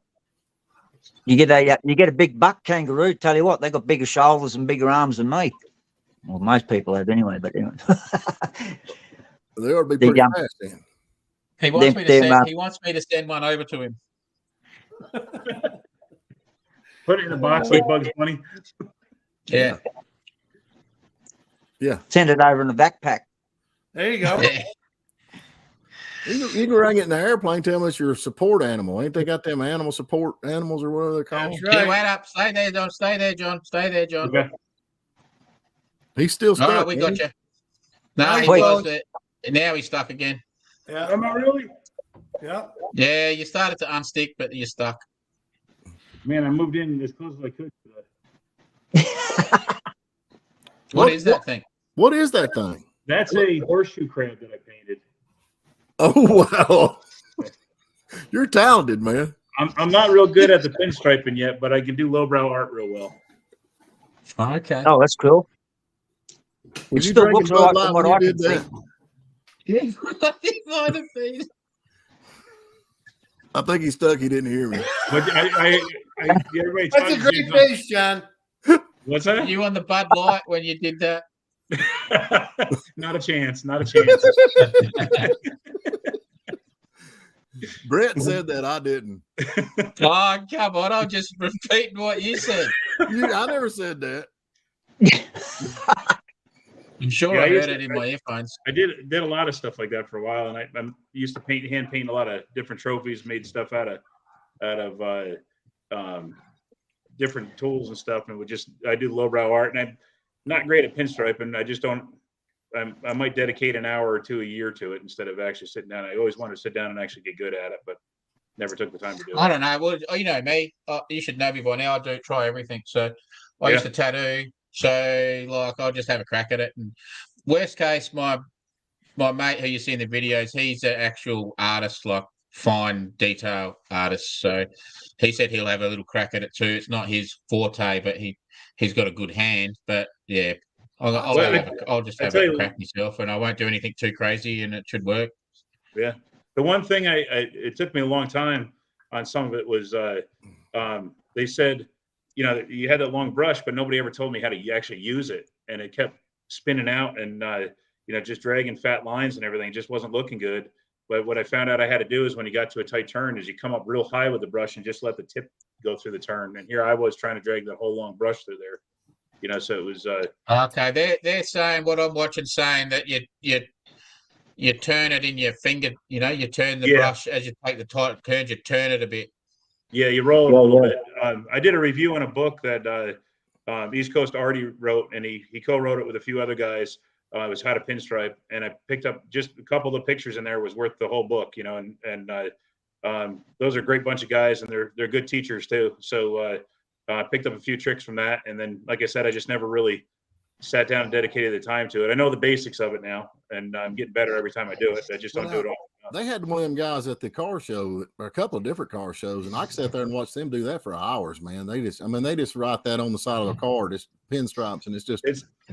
You get a big buck kangaroo. Tell you what, they got bigger shoulders and bigger arms than me. Well, most people have anyway, but anyway. They ought to be pretty fast then. He wants me to send one over to him. Put it in a box like Bugs Bunny. Yeah. Yeah. Send it over in a backpack. There you go. Yeah. You can bring it in the airplane. Tell them it's your support animal. Ain't they got them animal support animals or whatever they're called? That's right. Yeah, wait up. Stay there, John. Stay there, John. Stay there, John. Okay. He's still stuck. Oh, we got you. No, he was there. Now he's stuck again. Yeah. Am I really? Yeah. Yeah, you started to unstick, but you're stuck. Man, I moved in as close as I could today. What is that thing? What is that thing? That's a horseshoe crab that I painted. Oh, wow. You're talented, man. I'm not real good at the pinstriping yet, but I can do lowbrow art real well. Okay. Oh, that's cool. Would It you still drink looks a Bud like Light from when what I you can did see. that? Yeah, it might have been. I think he's stuck. He didn't hear me. But everybody That's a great face, John. What's that? You on the Bud Light when you did that? Not a chance. Not a chance. Brett said that. I didn't. Oh, come on. I'm just repeating what you said. I never said that. I'm sure Yeah, I I used heard to- it in my earphones. I did a lot of stuff like that for a while, and I used to hand paint a lot of different trophies, made stuff out of different tools and stuff, and I do lowbrow art, and I'm not great at pinstriping. I just don't. I might dedicate an hour or two a year to it instead of actually sitting down. I always wanted to sit down and actually get good at it, but never took the time to do it. I don't know. Well, you know me. You should know me by now. I do try everything. So I used to tattoo. So like, I'll just have a crack at it. And worst case, my mate who you see in the videos, he's an actual artist, like fine detail artist. So he said he'll have a little crack at it too. It's not his forte, but he's got a good hand. But yeah, I'll just have a crack myself, and I won't do anything too crazy, and it should work. Yeah. The one thing it took me a long time on some of it was they said, you know, you had that long brush, but nobody ever told me how to actually use it, and it kept spinning out and you know, just dragging fat lines and everything. It just wasn't looking good. But what I found out I had to do is when you got to a tight turn is you come up real high with the brush and just let the tip go through the turn. And here I was trying to drag the whole long brush through there, you know, so it was okay. They're saying what I'm watching, saying that you turn it in your finger, you know, you turn the brush as you take the tight turns, you turn it a bit. Yeah, you roll it a little bit. I did a review in a book that East Coast Artie wrote, and he co-wrote it with a few other guys. It was How to Pinstripe, and I picked up just a couple of the pictures in there was worth the whole book, you know, and those are a great bunch of guys, and they're good teachers too. So I picked up a few tricks from that, and then, like I said, I just never really sat down and dedicated the time to it. I know the basics of it now, and I'm getting better every time I do it. I just don't do it all. They had one of them guys at the car show, or a couple of different car shows, and I could sit there and watch them do that for hours, man. They just write that on the side of the car, just pinstripes, and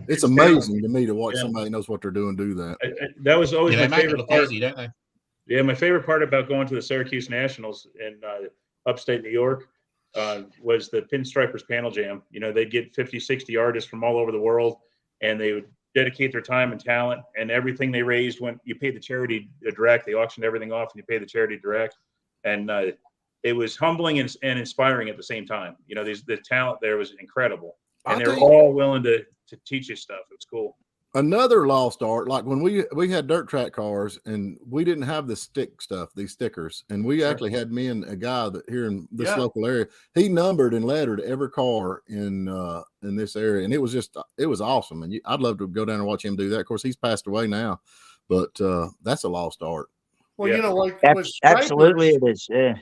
it's amazing to me to watch somebody knows what they're doing do that. That was always my favorite part. Easy, don't they? Yeah, my favorite part about going to the Syracuse Nationals in upstate New York was the Pinstripers Panel Jam. You know, they'd get 50, 60 artists from all over the world, and they would dedicate their time and talent, and everything they raised when you paid the charity direct. They auctioned everything off, and you pay the charity direct. And it was humbling and inspiring at the same time. You know, the talent there was incredible, and they were all willing to teach you stuff. It was cool. Another lost art, like when we had dirt track cars and we didn't have the stick stuff, these stickers, and we actually had me and a guy that here in this local area, he numbered and lettered every car in this area, and it was awesome. And I'd love to go down and watch him do that. Of course, he's passed away now, but that's a lost art. Well, you know, like absolutely it is. Yeah.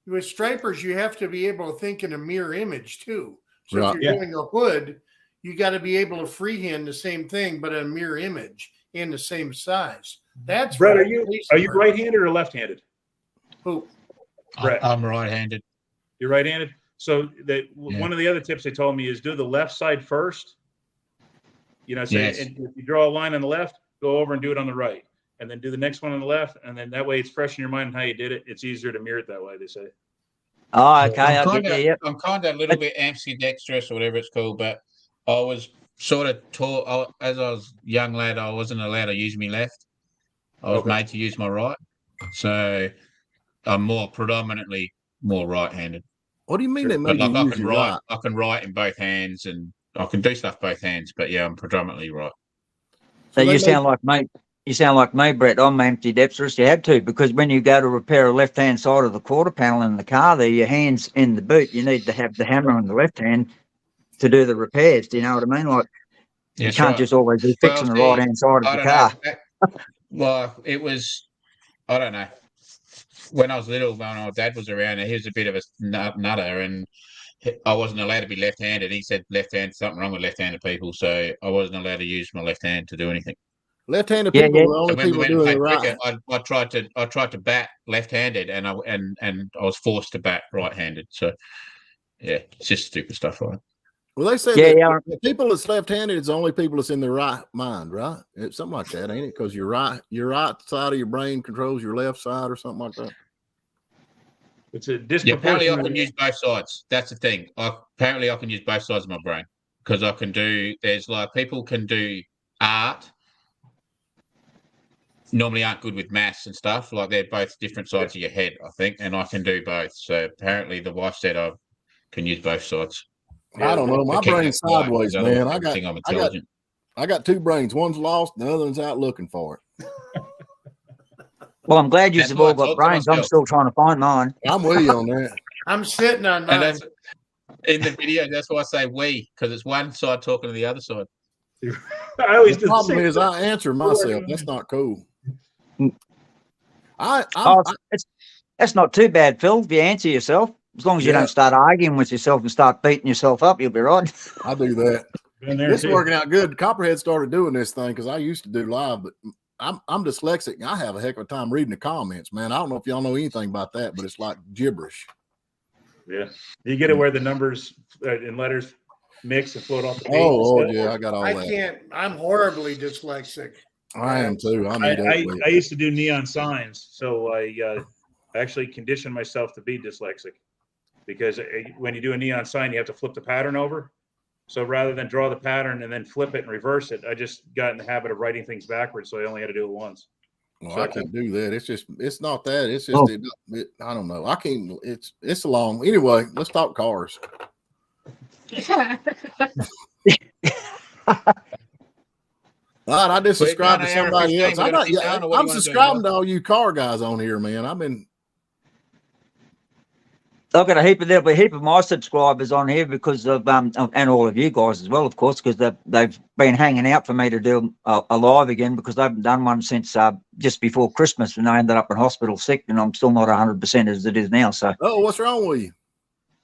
With stripers, you have to be able to think in a mirror image too. So Right. if you're doing a hood, you got to be able to freehand the same thing, but a mirror image in the same size. That's Brett. Are you right-handed or left-handed? Who? Brett. I'm right-handed. You're right-handed. So one of the other tips they told me is do the left side first. You know, so and if you draw a line on the left, go over and do it on the right, and then do the next one on the left, and then that way it's fresh in your mind how you did it. It's easier to mirror it that way, they say. Oh, okay. I'm kind of a little bit ambidextrous or whatever it's called, but I was sort of taught as I was a young lad, I wasn't allowed to use my left. I was made to use my right. So I'm predominantly more right-handed. What do you mean they make you use your right? I can write in both hands, and I can do stuff both hands, but yeah, I'm predominantly right. So you sound like me. You sound like me, Brett. I'm ambidextrous. You had to, because when you go to repair a left-hand side of the quarter panel in the car, there, your hand's in the boot. You need to have the hammer in the left hand to do the repairs. Do you know what I mean? Like, you can't just always be fixing the right-hand side of the car. Well, it was, I don't know. When I was little, when my dad was around, he was a bit of a nutter, and I wasn't allowed to be left-handed. He said left-handed, something wrong with left-handed people, so I wasn't allowed to use my left hand to do anything. Left-handed people are the only people doing it right. I tried to bat left-handed, and I was forced to bat right-handed. So yeah, it's just stupid stuff like that. Well, they say the people that's left-handed is the only people that's in their right mind, right? It's something like that, ain't it? Because your right side of your brain controls your left side, or something like that. It's a disproportionate. Apparently, I can use both sides. That's the thing. Apparently, I can use both sides of my brain, because I can do. There's like people can do art. Normally aren't good with maths and stuff. Like they're both different sides of your head, I think, and I can do both. So apparently, the wife said I can use both sides. I don't know. My brain's sideways, man. I got I got two brains. One's lost, the other one's out looking for it. Well, I'm glad That's you've why I all got talk to brains. I'm myself. still trying to find mine. I'm with you on that. I'm sitting on And mine. that's in the video. That's why I say we, because it's one side talking to the other side. I always The do the problem same is thing. I answer myself. That's not cool. That's not too bad, Phil, if you answer yourself. As long as you Yeah. don't start arguing with yourself and start beating yourself up, you'll be right. I do that. Been there This is too. working out good. Copperhead started doing this thing because I used to do live, but I'm dyslexic and I have a heck of a time reading the comments, man. I don't know if y'all know anything about that, but it's like gibberish. Yeah. You get it where the numbers and letters mix and float off the page. Oh, and Lord, stuff? yeah, I got all I that. can't. I'm horribly dyslexic. I am too. I need that. I used to do neon signs, so I actually conditioned myself to be dyslexic because when you do a neon sign, you have to flip the pattern over. So rather than draw the pattern and then flip it and reverse it, I just got in the habit of writing things backwards, so I only had to do it once. Well, So I can't do that. It's not that. It's just, I don't know. I can't, it's a long, anyway, let's talk cars. All right, I just We're subscribed to down to somebody hour else. 15, we're gonna keep going, or what do I'm you wanna do, subscribing to all you car guys on here, man. I've got there'll be a heap of my subscribers on here because of and all of you guys as well, of course, because they've been hanging out for me to do a live again because I haven't done one since just before Christmas when I ended up in hospital sick and I'm still not 100% as it is now. So Oh, what's wrong with you?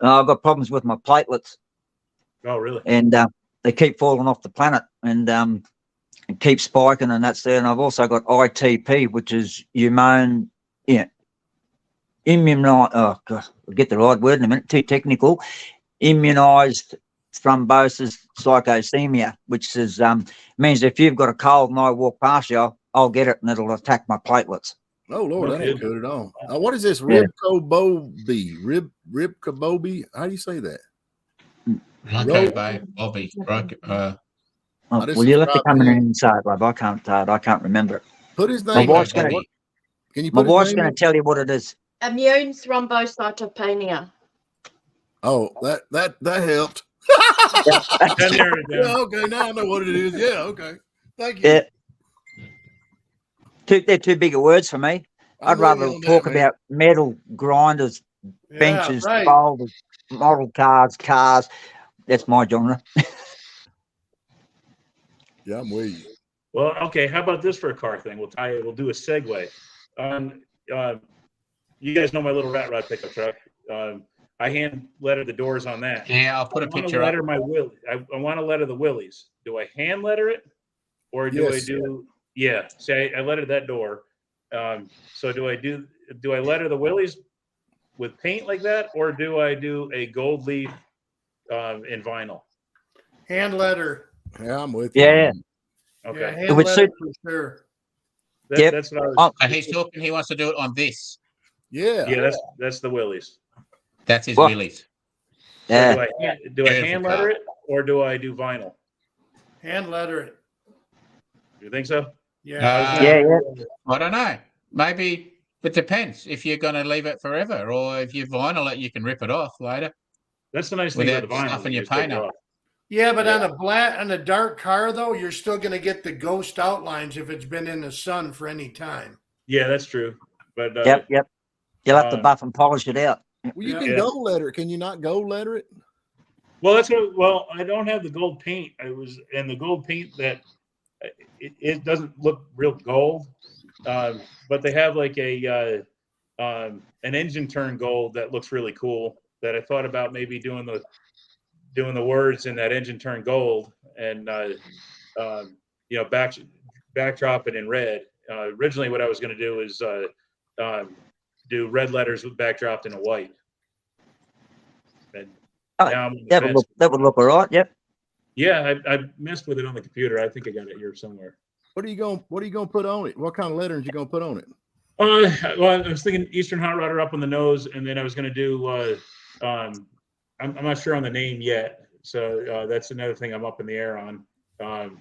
I've got problems with my platelets. Oh, really? And they keep falling off the planet and keep spiking, and that's there. And I've also got ITP, which is I'll get the right word in a minute, too technical, immunized thrombosis psychosemia, which is means if you've got a cold and I walk past you, I'll get it and it'll attack my platelets. Oh, Lord, that Okay. ain't good at all. What is this? Yeah. Ribcobobi? How do you say that? Okay, babe, Bobby. Right, Well, you'll have to come in and say it, love. I can't remember it. Put his My name. wife's in. going Can you my put his wife's name going in? to tell you what it is. Immune thrombocytopenia. Oh, that helped. Then there it is. Yeah, okay, now I know what it is. Yeah, okay. Thank you. Yeah. They're too big of words for me. I'm I'd with rather you on that, talk man. about metal grinders, benches, Yeah, right. folders, model cars. That's my genre. Yeah, I'm with you. Well, okay. How about this for a car thing? We'll do a segue. You guys know my little rat rod pickup truck. I hand lettered the doors on that. yeah, I'll put a I want to picture up. letter my Willie. I want to letter the Willies. Do I hand letter it, or do Yes. I do? Yeah. Say I lettered that door. So do I letter the Willies with paint like that, or do I do a gold leaf in vinyl? Hand letter. Yeah, I'm with you. Yeah. Okay. Yeah, It hand would letter suit- for sure. Yep. That's what I was. And he's talking. He wants to do it on this. Yeah. Yeah, that's the Willies. That's his Well, Willys. So Yeah. do I Beautiful hand car. letter it, or do I do vinyl? Hand letter it. You think so? Yeah. Yeah. I don't know. Maybe it depends if you're going to leave it forever, or if you vinyl it, you can rip it off later. That's the nice thing about the Without vinyl. stuffing you your just take paint it up. off. Yeah, but Yeah. on a dark car though, you're still gonna get the ghost outlines if it's been in the sun for any time. Yeah, that's true. But Yep. You'll have to buff and polish it out. Well, you Yeah. can gold letter it. Can you not gold letter it? well, I don't have the gold paint. And the gold paint that it doesn't look real gold, but they have like an engine turn gold that looks really cool. That I thought about maybe doing the words in that engine turn gold and backdrop it in red. Originally, what I was going to do is do red letters with backdropped in a white. And Oh, now I'm on the That would fence. look all right. Yep. Yeah, I messed with it on the computer. I think I got it here somewhere. What are you gonna put on it? What kind of lettering you gonna put on it? Well, I was thinking Eastern Hot Rodder up on the nose, and then I was going to do. I'm not sure on the name yet, so that's another thing I'm up in the air on. Let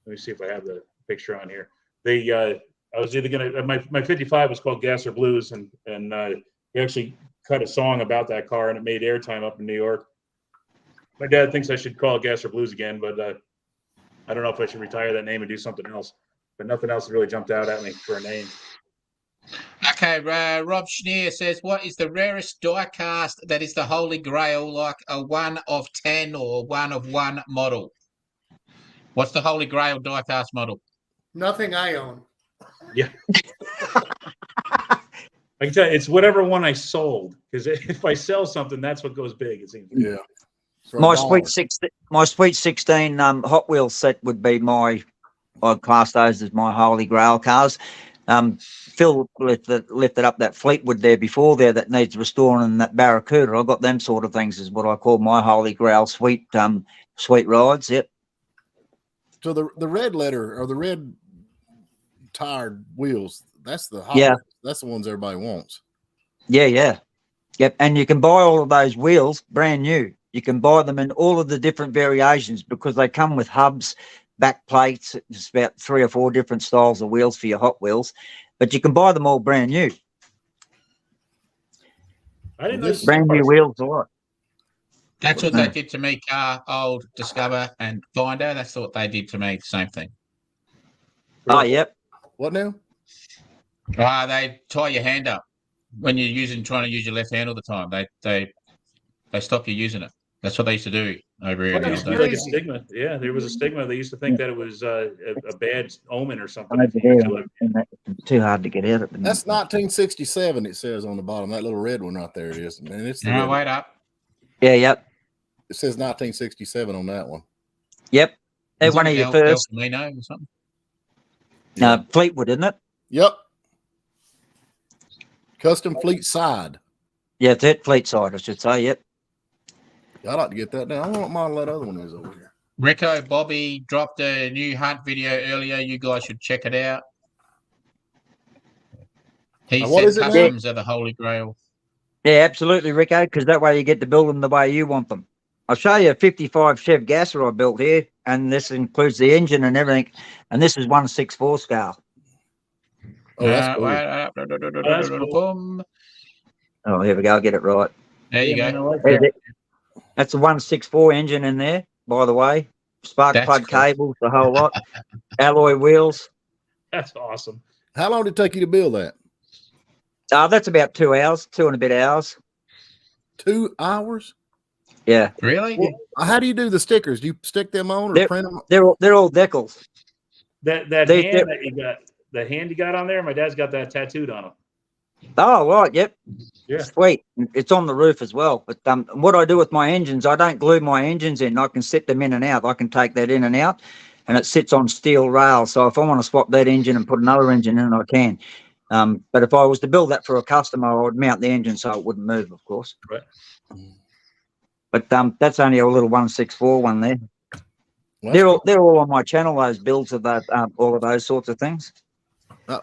me see if I have the picture on here. I was either going to my 55 was called Gas or Blues, and he actually cut a song about that car, and it made airtime up in New York. My dad thinks I should call it Gas or Blues again, but I don't know if I should retire that name and do something else, but nothing else really jumped out at me for a name. Okay, Rob Schneer says, what is the rarest die cast that is the holy grail, like a 1 of 10 or 1 of 1 model? What's the holy grail die cast model? Nothing I own. Yeah. I can tell you, it's whatever one I sold, because if I sell something, that's what goes big. It seems. Yeah. My sweet 16 Hot Wheels set would be I'd class those as my holy grail cars. Phil lifted up that Fleetwood there before there that needs restoring, and that Barracuda. I've got them sort of things is what I call my holy grail sweet rides. Yep. So the red letter or the red tired wheels, that's the Hot Yeah. Wheels. That's the ones everybody wants. Yeah, yeah. Yep. And you can buy all of those wheels brand new. You can buy them in all of the different variations because they come with hubs, back plates. It's about 3 or 4 different styles of wheels for your Hot Wheels, but you can buy them all brand new. I didn't know Brand new wheels a lot. That's what they did to me, old Discover and Finder. That's what they did to me, same thing. Oh, yep. What now? They tie your hand up when you're trying to use your left hand all the time. They stop you using it. That's what they used to do over here. Well, there used to be like a stigma. Yeah, there was a stigma. They used to think that it was a bad omen or something. Too hard to get out of. That's 1967. It says on the bottom. That little red one right there. It is, man. It's the No, red wait up. Yeah, yep. It says 1967 on that one. Yep. They're Is one it of your El first. Camino or something? Fleetwood, isn't it? Yep. Custom Fleet Side. Yeah, it's it. Fleet side, I should say. Yep. I'd like to get that down. I don't know what model that other one is over here. Rico Bobby dropped a new hunt video earlier. You guys should check it out. He said customs are the holy grail. Yeah, absolutely, Rico, because that way you get to build them the way you want them. I'll show you a 55 Chev Gasser I built here, and this includes the engine and everything, and this is 1/64 scale. Oh, that's cool. Oh, here we go. I'll get it right. There you go. That's a 1/64 engine in there, by the way. Spark plug cables, the whole lot. Alloy wheels. That's awesome. How long did it take you to build that? That's about 2 hours, 2 and a bit hours. 2 hours? Yeah. Really? Well, how do you do the stickers? Do you stick them on or print them? They're all decals. That hand that you got, the hand you got on there, my dad's got that tattooed on him. Oh, right. Yep. Yeah. Sweet. It's on the roof as well. But what I do with my engines, I don't glue my engines in. I can set them in and out. I can take that in and out, and it sits on steel rails. So if I want to swap that engine and put another engine in, I can. But if I was to build that for a customer, I would mount the engine so it wouldn't move, of course. Right. But that's only a little 1/64 one there. Well, they're all on my channel. Those builds of that, all of those sorts of things.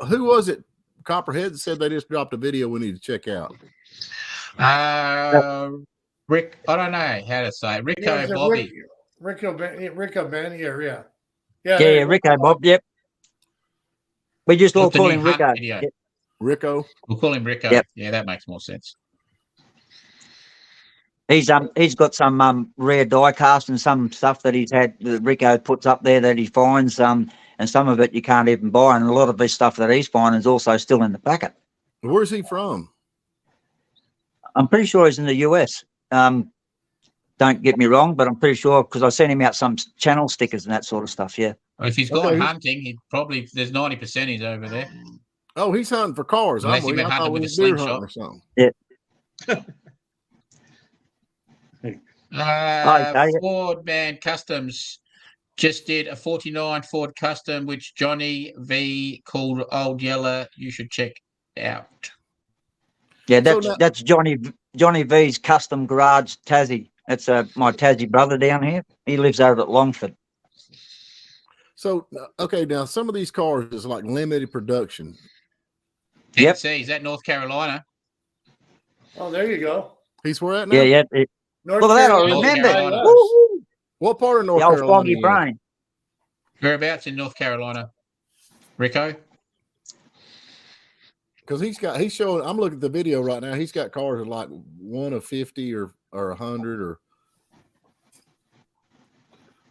Who was it? Copperhead said they just dropped a video we need to check out. Rick, I don't know how to say it. Rico Bobby. Rico Ben, yeah. Yeah, Rico Bob, yep. We just all call him Rico. Yep. Rico. We'll call him Rico. Yep. Yeah, that makes more sense. He's got some rare die cast and some stuff that he's had that Rico puts up there that he finds, and some of it you can't even buy, and a lot of this stuff that he's finding is also still in the packet. Where's he from? I'm pretty sure he's in the US. Don't get me wrong, but I'm pretty sure because I sent him out some channel stickers and that sort of stuff. Yeah. Well, if he's gone hunting, he probably there's 90% he's over there. Oh, he's hunting for cars. Unless he went hunting with a slingshot or something. Yeah. Ford Man Customs just did a 49 Ford Custom, which Johnny V called Old Yeller. You should check out. Yeah, that's Johnny V's Custom Garage Tassie. That's my Tassie brother down here. He lives over at Longford. So, okay, now some of these cars is like limited production. Tennessee, is that North Carolina? Oh, there you go. He's where at now? Yeah. North Well, that I Carolina. remember. What part of North The old Carolina? foggy brain. Whereabouts in North Carolina? Rico? Because he's showing. I'm looking at the video right now. He's got cars that like 1 of 50 or 100 or.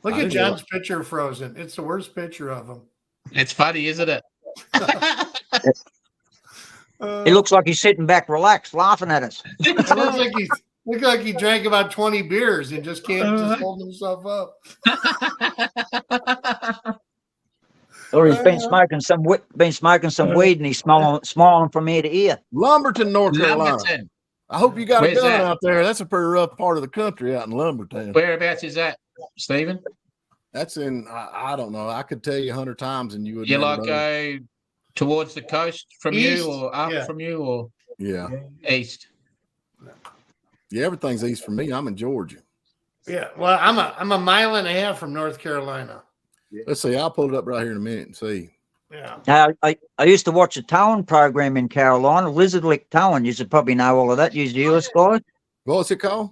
Look at John's picture frozen. It's the worst picture of him. It's funny, isn't it? He looks like he's sitting back, relaxed, laughing at us. It looks like he drank about 20 beers and just can't just hold himself up. Or he's been smoking some weed and he's smiling from ear to ear. Lumberton, North Carolina. Lumberton. I hope you got Where's a gun that? out there. That's a pretty rough part of the country out in Lumberton. Whereabouts is that, Stephen? That's in, I don't know. I could tell you 100 times and you would. You never like know. go towards the coast from East? you, or up from you, or Yeah. east? Yeah, everything's east from me. I'm in Georgia. Yeah, well, I'm a mile and a half from North Carolina. Let's see. I'll pull it up right here in a minute and see. Yeah. I used to watch a towing program in Carolina, Lizard Lick Towing. You should probably know all of that. You US guys. What's it called?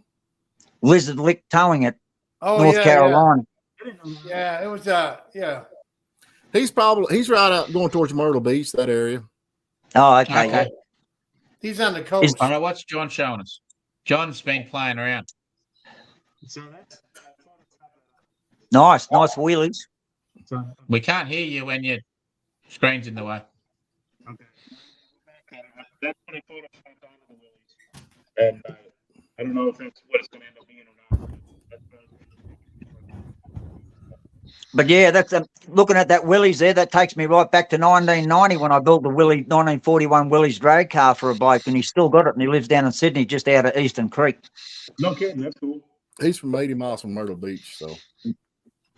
Lizard Lick Towing at Oh, North Carolina. Yeah, it was yeah. He's right out going towards Myrtle Beach, that area. Oh, okay. Okay. He's on the coast. All right, what's John showing us? John's been playing around. Nice wheelies. We can't hear you when your screen's in the way. Okay. That's when I photoshopped onto the wheelies. And I don't know if that's what it's going to end up being or not. But yeah, that's looking at that Willys there. That takes me right back to 1990 when I built the 1941 Willys drag car for a bike, and he's still got it. And he lives down in Sydney, just out of Eastern Creek. No kidding. That's cool. He's from 80 miles from Myrtle Beach, so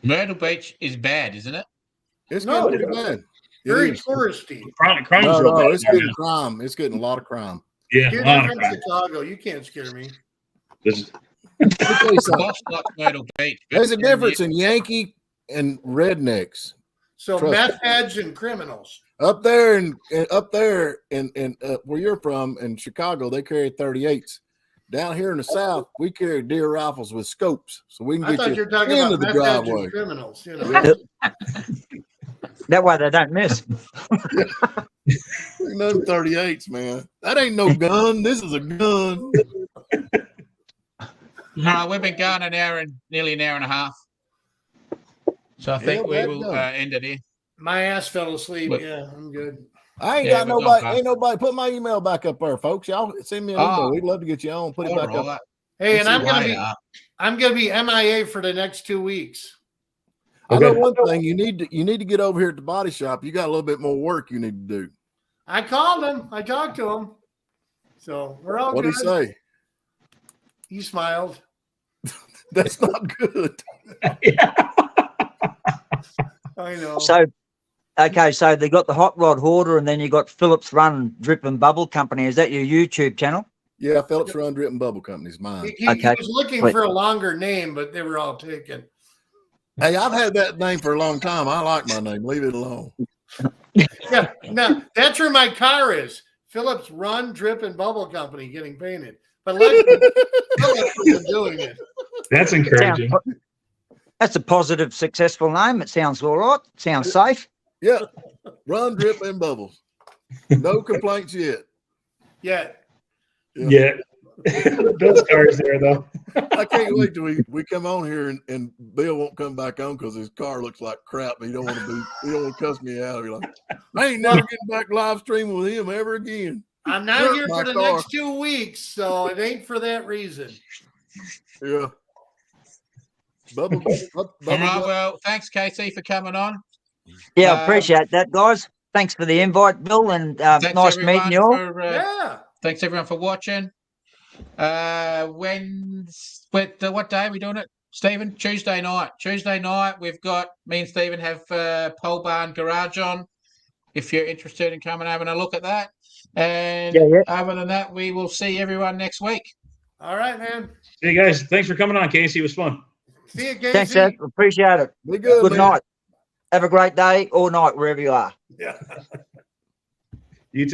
Myrtle Beach is bad, isn't it? it's No, getting pretty bad. Very It is. touristy. Crime's No, real bad it's there getting now. crime. It's getting a lot of crime. Yeah, Dude, a lot I'm of from crime. Chicago. You can't scare me. This is- Let me tell you something. Boss likes Myrtle Beach. but- There's a difference in Yankee and rednecks. So Trust meth heads and criminals. Up there and where you're from in Chicago, they carry 38s. Down here in the South, we carry deer rifles with scopes, so we can I get thought you you were talking into about the meth heads driveway. and criminals. You know. That way they don't miss. None 38s, man. That ain't no gun. This is a gun. No, we've been going nearly an hour and a half. So I think Yeah, we will well done. end it here. My ass fell asleep. But- Yeah, I'm good. I ain't Yeah, got but don't nobody. cost. Ain't nobody. Put my email back up there, folks. Y'all send me an email. We'd love to get you on. Put it back All up. right. Hey, and It's I'm gonna be MIA for the next 2 weeks. I know Okay. one thing. You need to get over here at the body shop. You got a little bit more work you need to do. I called him. I talked to him. So we're all What good. did he say? He smiled. That's not good. I know. So, okay, so they got the Hot Rod Hoarder, and then you got Phillips Run Drip and Bubble Company. Is that your YouTube channel? Yeah, Phillips Run Drip and Bubble Company's mine. He Okay. was looking Wait. for a longer name, but they were all taken. Hey, I've had that name for a long time. I like my name. Leave it alone. Yeah, no, that's where my car is. Phillips Run Drip and Bubble Company getting painted. But Phillips is doing it. That's encouraging. That's a positive, successful name. It sounds all right. Sounds safe. Yeah. Run, Drip, and Bubbles. No complaints yet. Yeah. Yeah. Bill's car is there, though. I can't wait till we come on here and Bill won't come back on because his car looks like crap. He don't want to cuss me out. He's like, I ain't never getting back live streaming with him ever again. I'm not Drip here my for the car. next 2 weeks, so it ain't for that reason. Yeah. Bubble. All right. Well, thanks, Casey, for coming on. Yeah, I appreciate that, guys. Thanks for the invite, Bill, and Thanks nice meeting you all. Yeah. Thanks everyone for watching. What day are we doing it, Stephen? Tuesday night. Tuesday night, we've got me and Stephen have Pole Barn Garage on. If you're interested in coming having a look at that. And other than that, we will see everyone next week. All right, man. Hey, guys, thanks for coming on, Casey. It was fun. See you, Casey. Thanks, Ed. Appreciate it. Be good, Good man. night. Have a great day or night, wherever you are. Yeah.